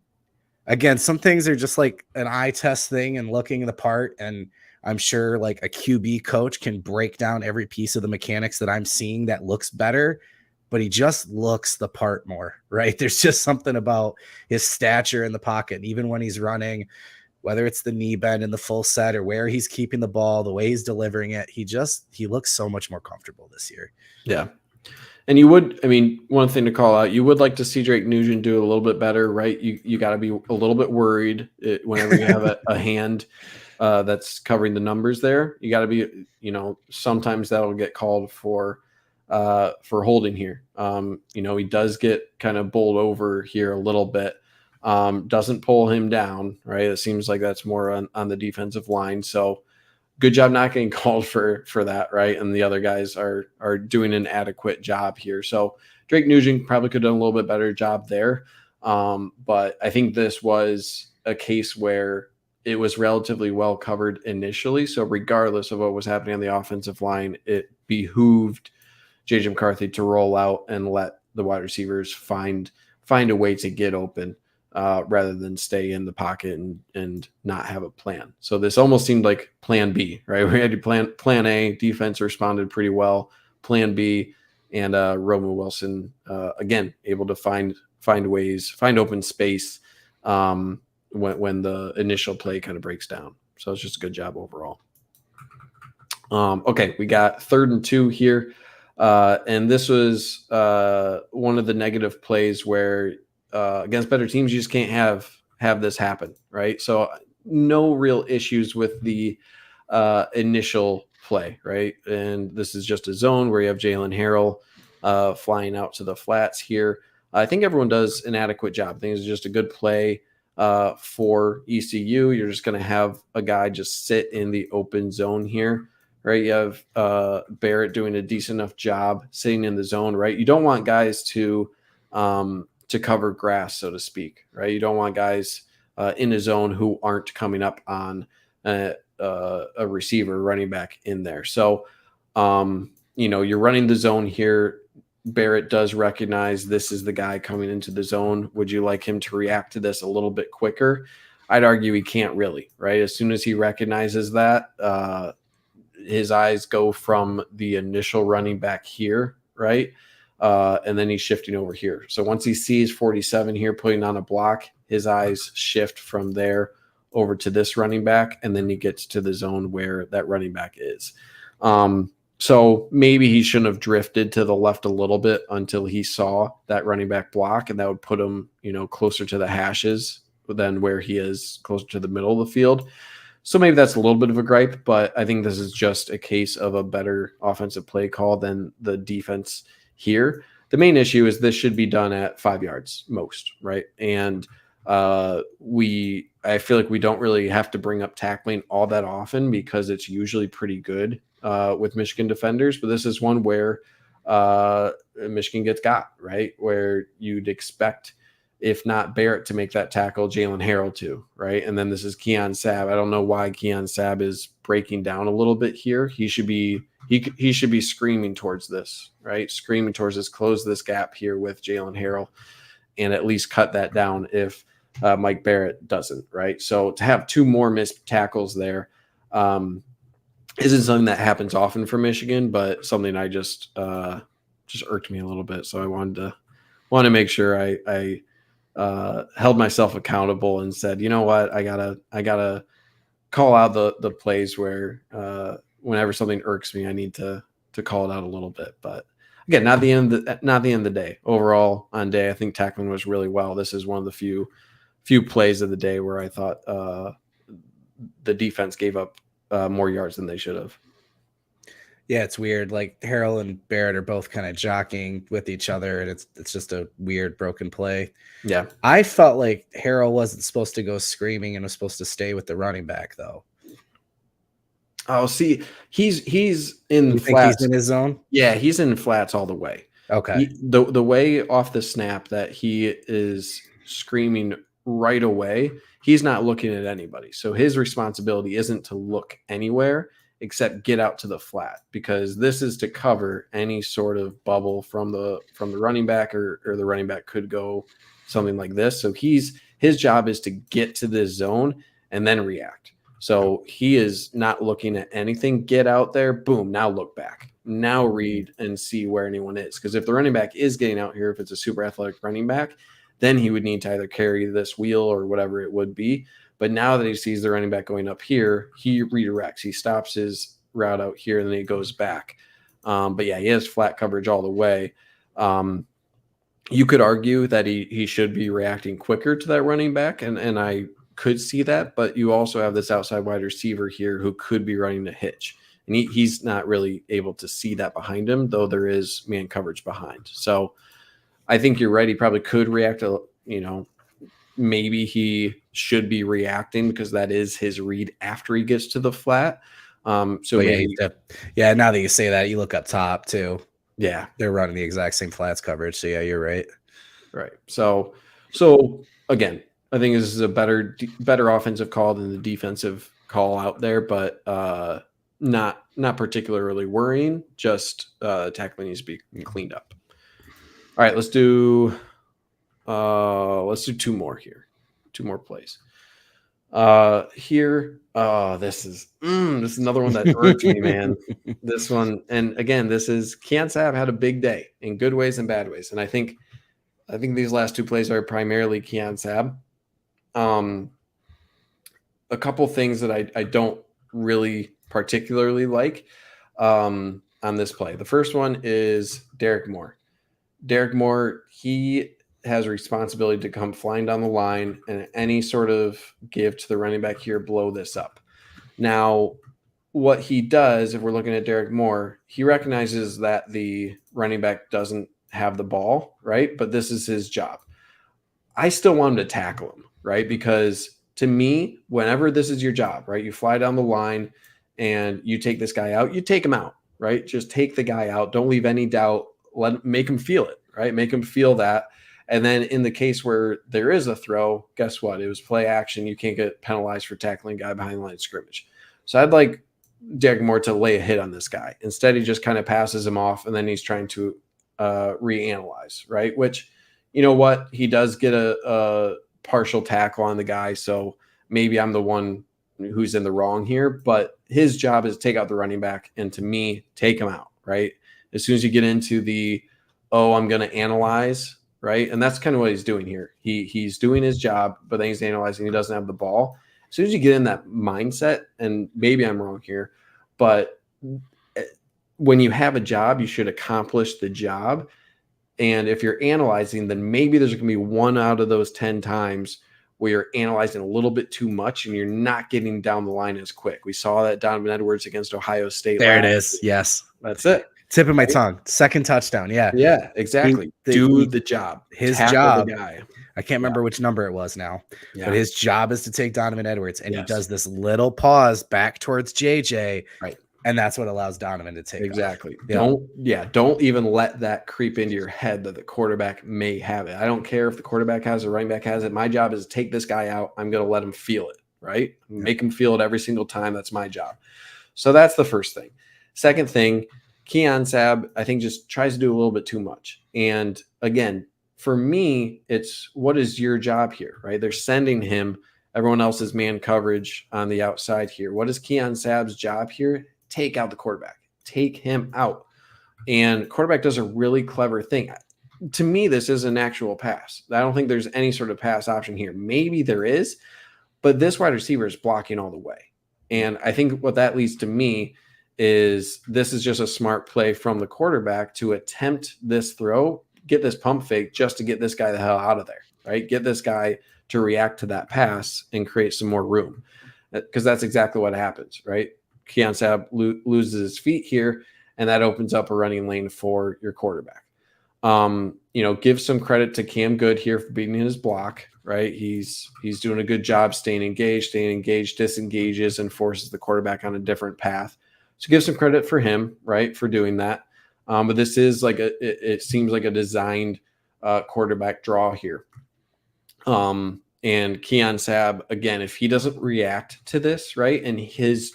again, some things are just like an eye test thing and looking the part. And I'm sure like a QB coach can break down every piece of the mechanics that I'm seeing that looks better, but he just looks the part more, right? There's just something about his stature in the pocket. And even when he's running, whether it's the knee bend and the full set or where he's keeping the ball, the way he's delivering it, he looks so much more comfortable this year. Yeah. And one thing to call out, you would like to see Drake Nugent do a little bit better, right? You got to be a little bit worried whenever you have a hand that's covering the numbers there. You got to be, sometimes that'll get called for holding here. He does get kind of bowled over here a little bit. Doesn't pull him down, right? It seems like that's more on the defensive line. So good job not getting called for that, right? And the other guys are doing an adequate job here. So Drake Nugent probably could have done a little bit better job there. But I think this was a case where it was relatively well covered initially. So regardless of what was happening on the offensive line, it behooved JJ McCarthy to roll out and let the wide receivers find a way to get open, rather than stay in the pocket and not have a plan. So this almost seemed like plan B, right? We had to plan A, defense responded pretty well. Plan B, and Roman Wilson, again, able to find ways, find open space when the initial play kind of breaks down. So it's just a good job overall. Okay, we got 3rd and 2 here. And this was one of the negative plays where against better teams, you just can't have this happen, right? So no real issues with the initial play, right? And this is just a zone where you have Jalen Harrell flying out to the flats here. I think everyone does an adequate job. I think it's just a good play for ECU. You're just going to have a guy just sit in the open zone here, right? You have Barrett doing a decent enough job sitting in the zone, right? You don't want guys to cover grass, so to speak, right? You don't want guys in the zone who aren't coming up on a receiver running back in there. So, you're running the zone here. Barrett does recognize this is the guy coming into the zone. Would you like him to react to this a little bit quicker? I'd argue he can't really, right? As soon as he recognizes that, his eyes go from the initial running back here, right? And then he's shifting over here. So once he sees 47 here putting on a block, his eyes shift from there over to this running back, and then he gets to the zone where that running back is. So maybe he shouldn't have drifted to the left a little bit until he saw that running back block, and that would put him, closer to the hashes than where he is closer to the middle of the field. So maybe that's a little bit of a gripe, but I think this is just a case of a better offensive play call than the defense here. The main issue is this should be done at 5 yards most, right? And I feel like we don't really have to bring up tackling all that often because it's usually pretty good with Michigan defenders. But this is one where Michigan gets got, right? Where you'd expect, if not Barrett to make that tackle, Jalen Harrell to, right? And then this is Keon Sabb. I don't know why Keon Sabb is breaking down a little bit here. He should be screaming towards this, right? Screaming towards this, close this gap here with Jalen Harrell, and at least cut that down if Mike Barrett doesn't, right? So to have 2 more missed tackles there isn't something that happens often for Michigan, but something I just irked me a little bit. So I wanted to make sure I held myself accountable and said, you know what, I gotta call out the plays where whenever something irks me, I need to call it out a little bit. But again, not the end of the day. Overall on day, I think tackling was really well. This is one of the few plays of the day where I thought the defense gave up more yards than they should have. Yeah, it's weird. Like Harrell and Barrett are both kind of jockeying with each other, and it's just a weird broken play. Yeah, I felt like Harrell wasn't supposed to go screaming and was supposed to stay with the running back, though. Oh, see, he's in you flats. Think he's in his zone? Yeah, he's in flats all the way. Okay. The way off the snap that he is screaming right away, he's not looking at anybody. So his responsibility isn't to look anywhere except get out to the flat, because this is to cover any sort of bubble from the running back, or the running back could go something like this. So his job is to get to this zone and then react. So he is not looking at anything. Get out there, boom, now look back. Now read and see where anyone is. Because if the running back is getting out here, if it's a super athletic running back, then he would need to either carry this wheel or whatever it would be. But now that he sees the running back going up here, he redirects. He stops his route out here, and then he goes back. But yeah, he has flat coverage all the way. You could argue that he should be reacting quicker to that running back, and I could see that. But you also have this outside wide receiver here who could be running a hitch. And he's not really able to see that behind him, though there is man coverage behind. So I think you're right. He probably could react to, maybe he should be reacting because that is his read after he gets to the flat. Now that you say that, you look up top too. Yeah, they're running the exact same flats coverage. So yeah, you're right. Right. So again, I think this is a better offensive call than the defensive call out there, but not particularly worrying. Just tackling needs to be cleaned up. All right, let's do 2 more here. 2 more plays. Here, this is another one that irks me, man. This one, and again, this is Keon Sabb had a big day in good ways and bad ways, and I think these last 2 plays are primarily Keon Sabb. A couple things that I don't really particularly like on this play. The first one is Derek Moore. Derek Moore, he has a responsibility to come flying down the line and any sort of give to the running back here, blow this up. Now, what he does, if we're looking at Derek Moore, he recognizes that the running back doesn't have the ball, right? But this is his job. I still want him to tackle him, right? Because to me, whenever this is your job, right, you fly down the line and you take this guy out, you take him out, right? Just take the guy out. Don't leave any doubt. Make him feel it, right? Make him feel that. And then in the case where there is a throw, guess what? It was play action. You can't get penalized for tackling a guy behind the line of scrimmage. So I'd like Derek Moore to lay a hit on this guy. Instead, he just kind of passes him off, and then he's trying to reanalyze, right? Which, you know what? He does get a partial tackle on the guy, so maybe I'm the one who's in the wrong here, but his job is to take out the running back and, to me, take him out, right? As soon as you get into the, I'm going to analyze, right? And that's kind of what he's doing here. He's doing his job, but then he's analyzing. He doesn't have the ball. As soon as you get in that mindset, and maybe I'm wrong here, but when you have a job, you should accomplish the job. And if you're analyzing, then maybe there's going to be 1 out of those 10 times where you're analyzing a little bit too much and you're not getting down the line as quick. We saw that Donovan Edwards against Ohio State. There it is. Yes. That's it. Tip of my tongue. Second touchdown. Yeah. Yeah, exactly. Do the job. His Tackle job. the guy. I can't remember which number it was now, Yeah. but his job is to take Donovan Edwards, and he Yes. does this little pause back towards JJ. Right. And that's what allows Donovan to take Exactly. off. Don't even let that creep into your head that the quarterback may have it. I don't care if the quarterback has it, running back has it. My job is to take this guy out. I'm going to let him feel it, right? Make him feel it every single time. That's my job. So that's the first thing. Second thing, Keon Sabb, I think, just tries to do a little bit too much. And again, for me, it's what is your job here, right? They're sending him everyone else's man coverage on the outside here. What is Keon Sabb's job here? Take out the quarterback. Take him out. And quarterback does a really clever thing. To me, this is an actual pass. I don't think there's any sort of pass option here. Maybe there is, but this wide receiver is blocking all the way. And I think what that leads to me is this is just a smart play from the quarterback to attempt this throw, get this pump fake just to get this guy the hell out of there, right? Get this guy to react to that pass and create some more room, because that's exactly what happens, right? Keon Sabb loses his feet here, and that opens up a running lane for your quarterback. Give some credit to Cam Good here for beating his block, right? He's doing a good job staying engaged, disengages, and forces the quarterback on a different path. So give some credit for him, right, for doing that. But this is it seems like a designed quarterback draw here. And Keon Sabb, again, if he doesn't react to this, right, and his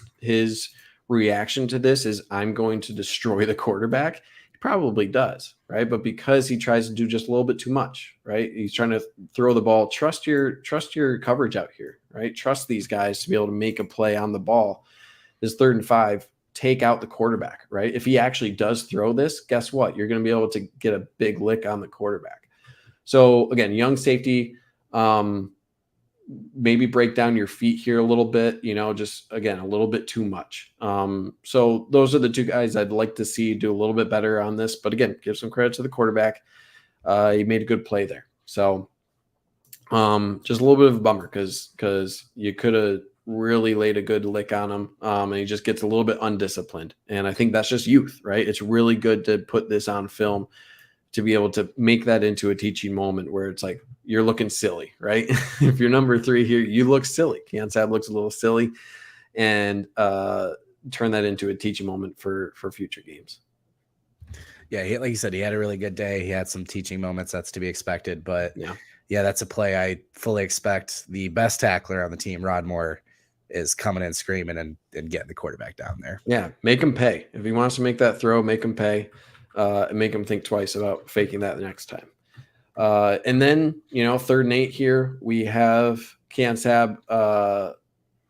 reaction to this is I'm going to destroy the quarterback, he probably does, right? But because he tries to do just a little bit too much, right? He's trying to throw the ball. Trust your coverage out here, right? Trust these guys to be able to make a play on the ball. This 3rd and 5, take out the quarterback, right? If he actually does throw this, guess what? You're going to be able to get a big lick on the quarterback. So again, young safety, maybe break down your feet here a little bit, just again, a little bit too much. So those are the 2 guys I'd like to see do a little bit better on this, but again, give some credit to the quarterback. He made a good play there. So just a little bit of a bummer because you could have really laid a good lick on him. And he just gets a little bit undisciplined. And I think that's just youth, right? It's really good to put this on film to be able to make that into a teaching moment where it's like, you're looking silly, right? If you're number 3 here, you look silly. Keon Sabb looks a little silly, and turn that into a teaching moment for future games. Yeah, like you said, he had a really good day. He had some teaching moments. That's to be expected. But yeah, that's a play I fully expect the best tackler on the team, Rod Moore, is coming in screaming and getting the quarterback down there. Yeah, make him pay. If he wants to make that throw, make him pay. And make him think twice about faking that the next time. And then, 3rd and 8 here, we have Keon Sabb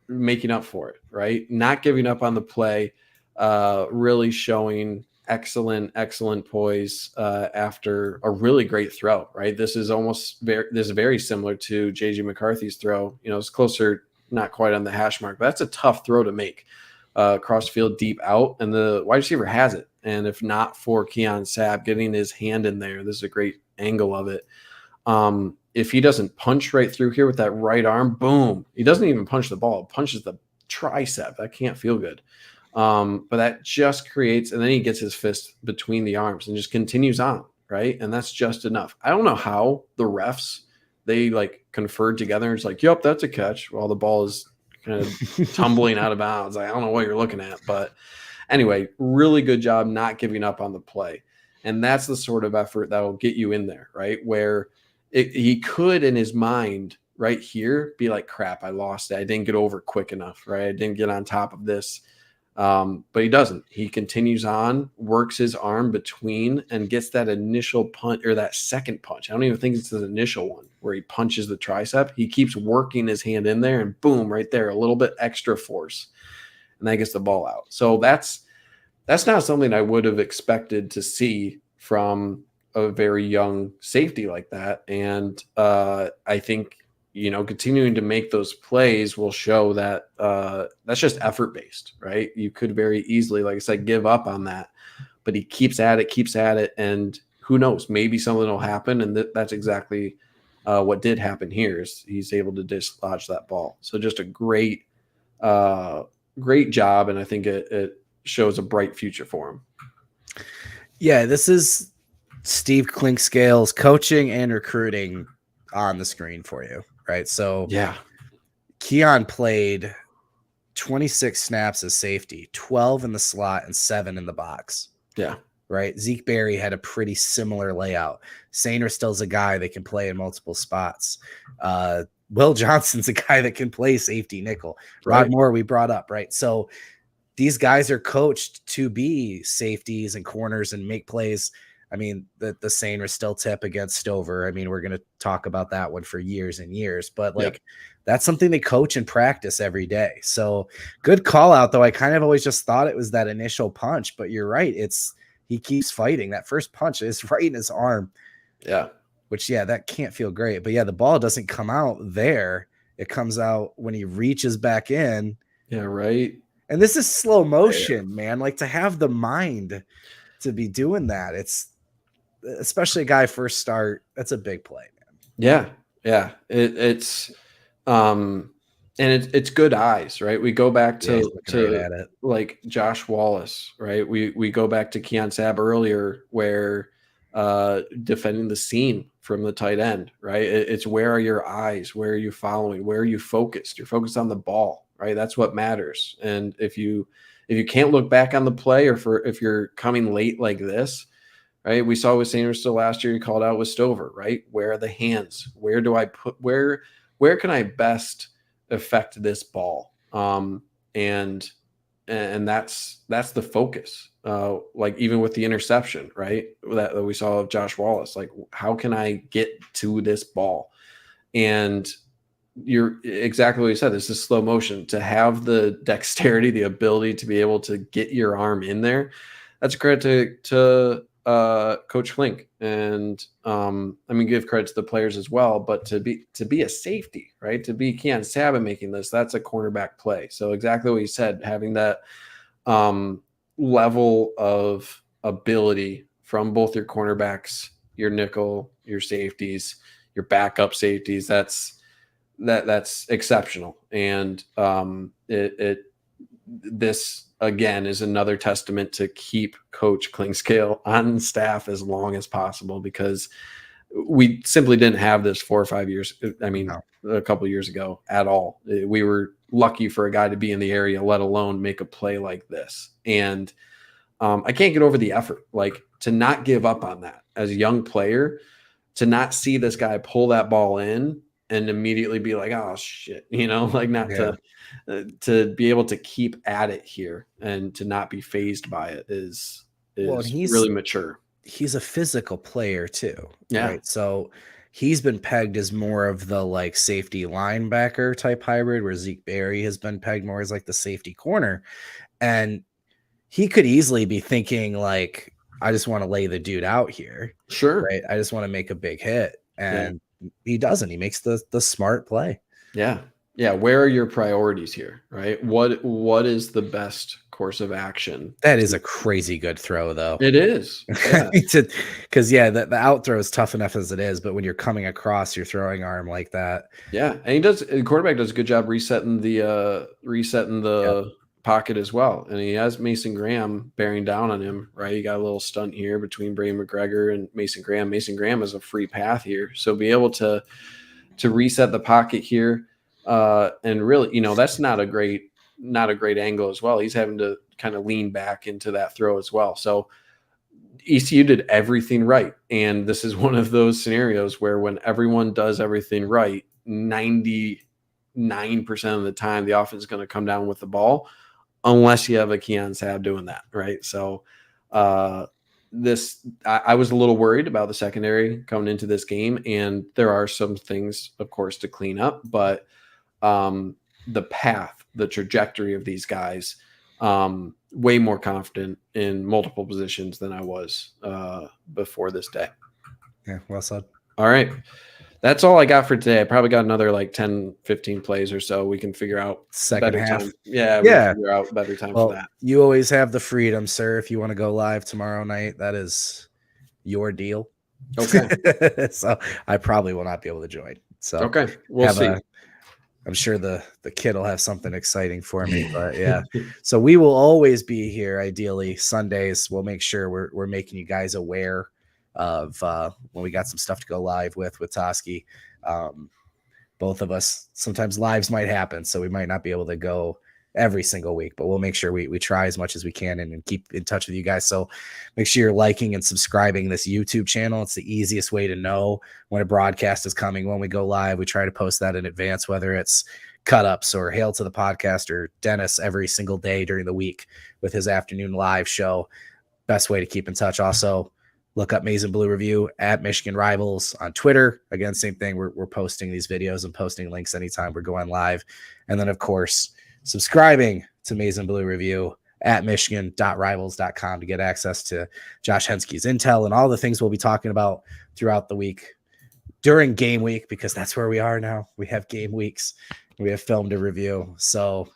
making up for it, right? Not giving up on the play, really showing excellent poise after a really great throw, right? This is very similar to J.J. McCarthy's throw. It's closer, not quite on the hash mark, but that's a tough throw to make. Cross field deep out, and the wide receiver has it. And if not for Keon Sabb getting his hand in there, this is a great angle of it. If he doesn't punch right through here with that right arm, boom. He doesn't even punch the ball, punches the tricep. That can't feel good. But that just creates, and then he gets his fist between the arms and just continues on, right? And that's just enough. I don't know how the refs, they conferred together. And it's like, yep, that's a catch, while the ball is kind of tumbling out of bounds. I don't know what you're looking at, but anyway, really good job not giving up on the play. And that's the sort of effort that will get you in there, right? Where he could, in his mind, right here, be like, crap, I lost it. I didn't get over quick enough, right? I didn't get on top of this. But he doesn't. He continues on, works his arm between, and gets that initial punch, or that second punch. I don't even think it's the initial one where he punches the tricep. He keeps working his hand in there, and boom, right there, a little bit extra force. And that gets the ball out. So that's not something I would have expected to see from a very young safety like that. And I think, continuing to make those plays will show that that's just effort based, right? You could very easily, like I said, give up on that, but he keeps at it. And who knows, maybe something will happen. And that's exactly what did happen here. Is he's able to dislodge that ball. So just a great job. And I think it shows a bright future for him. Yeah, this is Steve Clinkscale's coaching and recruiting on the screen for you, right? So yeah, Keon played 26 snaps as safety, 12 in the slot and 7 in the box. Yeah. Right. Zeke Berry had a pretty similar layout. Sainer still's a guy that can play in multiple spots. Will Johnson's a guy that can play safety nickel. Right. Rod Moore we brought up, right? So these guys are coached to be safeties and corners and make plays. I mean, the Sainer still tip against Stover. I mean, we're going to talk about that one for years and years, but that's something they coach and practice every day. So good call out, though. I kind of always just thought it was that initial punch, but you're right. He keeps fighting. That first punch is right in his arm. Yeah. Which, that can't feel great. But, the ball doesn't come out there. It comes out when he reaches back in. Yeah, right. And this is slow motion, man. Like, to have the mind to be doing that, it's especially a guy first start. That's a big play, man. Yeah. Yeah. It's good eyes, right? We go back to like Josh Wallace, right? We go back to Keon Sabb earlier, where defending the seam from the tight end, right? It's where are your eyes? Where are you following? Where are you focused? You're focused on the ball, right? That's what matters. And if you can't look back on the play, or if you're coming late like this, right? We saw with Sanders still last year, he called out with Stover, right? Where are the hands? Where do I put, where can I best affect this ball? And that's the focus. Like even with the interception, right? That we saw of Josh Wallace, like how can I get to this ball? And you're exactly what you said. This is slow motion. To have the dexterity, the ability to be able to get your arm in there, that's a credit to Coach Flink. And give credit to the players as well, but to be a safety, right? To be Keon Sabb making this, that's a cornerback play. So exactly what you said, having that level of ability from both your cornerbacks, your nickel, your safeties, your backup safeties, that's exceptional. And this again is another testament to keep Coach Clinkscale on staff as long as possible, because we simply didn't have this 4 or 5 years. A couple of years ago at all. We were lucky for a guy to be in the area, let alone make a play like this. And I can't get over the effort, like to not give up on that as a young player, to not see this guy pull that ball in and immediately be like, oh shit, to be able to keep at it here and to not be fazed by it is really mature. He's a physical player too. Yeah. Right. So he's been pegged as more of the like safety linebacker type hybrid, where Zeke Berry has been pegged more as like the safety corner. And he could easily be thinking like, I just want to lay the dude out here. Sure. Right. I just want to make a big hit. And he doesn't. He makes the smart play. Yeah. Yeah. Where are your priorities here? Right. What is the best course of action? That is a crazy good throw, though. It is. Because the out throw is tough enough as it is, but when you're coming across your throwing arm like that. Yeah. And the quarterback does a good job resetting the pocket as well. And he has Mason Graham bearing down on him, right? You got a little stunt here between Brady McGregor and Mason Graham. Mason Graham is a free path here. So be able to reset the pocket here. And really, that's not a great angle as well. He's having to kind of lean back into that throw as well. So ECU did everything right. And this is one of those scenarios where when everyone does everything right, 99% of the time, the offense is going to come down with the ball, unless you have a Keon Sabb doing that, right? So I was a little worried about the secondary coming into this game, and there are some things, of course, to clean up, but the path, the trajectory of these guys, way more confident in multiple positions than I was before this day. Yeah, well said. All right. That's all I got for today. I probably got another like 10, 15 plays or so. We can figure out Second better half. time. Yeah, we can figure out better time for that. You always have the freedom, sir. If you want to go live tomorrow night, that is your deal. Okay. So I probably will not be able to join. So okay, we'll see. I'm sure the kid will have something exciting for me, but yeah. So we will always be here. Ideally, Sundays. We'll make sure we're making you guys aware of when we got some stuff to go live with Toski. Both of us, sometimes lives might happen, so we might not be able to go every single week, but we'll make sure we try as much as we can and keep in touch with you guys. So make sure you're liking and subscribing this YouTube channel. It's the easiest way to know when a broadcast is coming. When we go live, we try to post that in advance, whether it's cut ups or Hail to the Podcast or Dennis every single day during the week with his afternoon live show. Best way to keep in touch. Also, look up Maize and Blue Review at Michigan Rivals on Twitter. Again, same thing. We're posting these videos and posting links anytime we're going live. And then, of course, subscribing to Maize and Blue Review at michigan.rivals.com to get access to Josh Henske's intel and all the things we'll be talking about throughout the week during game week, because that's where we are now. We have game weeks. We have film to review. So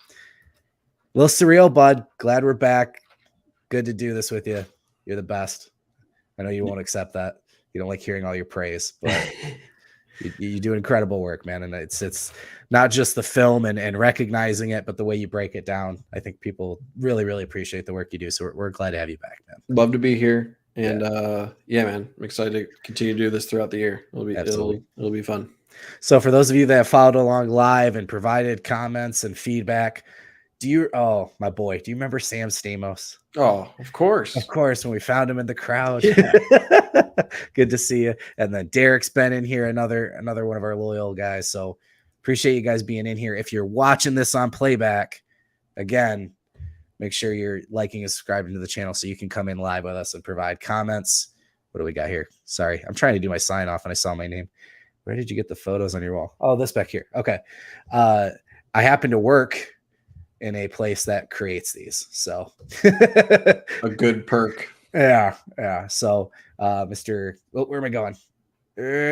a little surreal, bud. Glad we're back. Good to do this with you. You're the best. I know you won't accept that. You don't like hearing all your praise, but you do incredible work, man. And it's not just the film and recognizing it, but the way you break it down. I think people really, really appreciate the work you do. So we're glad to have you back, man. Love to be here. And yeah, man, I'm excited to continue to do this throughout the year. It'll be fun. So for those of you that have followed along live and provided comments and feedback, my boy, do you remember Sam Stamos? Oh, of course. Of course, when we found him in the crowd. Yeah. Good to see you. And then Derek's been in here, another one of our loyal guys. So appreciate you guys being in here. If you're watching this on playback, again, make sure you're liking and subscribing to the channel so you can come in live with us and provide comments. What do we got here? Sorry, I'm trying to do my sign off and I saw my name. Where did you get the photos on your wall? Oh, this back here. Okay. I happen to work in a place that creates these. So a good perk. Yeah. So where am I going?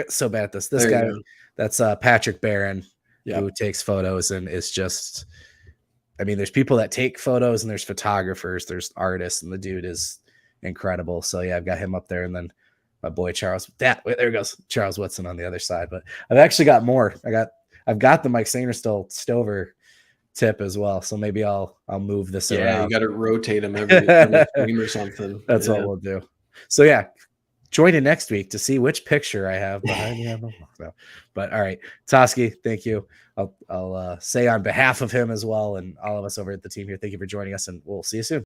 So bad at this. This guy, that's Patrick Barron, who takes photos and is just, I mean, there's people that take photos and there's photographers, there's artists, and the dude is incredible. So yeah, I've got him up there, and then my boy Charles. There he goes, Charles Whitson on the other side. But I've actually got more. I've got the Mike Sainristil Stover tip as well. So maybe I'll move this around. Yeah, you got to rotate them every stream or something. That's what we'll do. So yeah, join in next week to see which picture I have behind me. No. But all right, Toski, thank you. I'll say on behalf of him as well and all of us over at the team here, thank you for joining us, and we'll see you soon.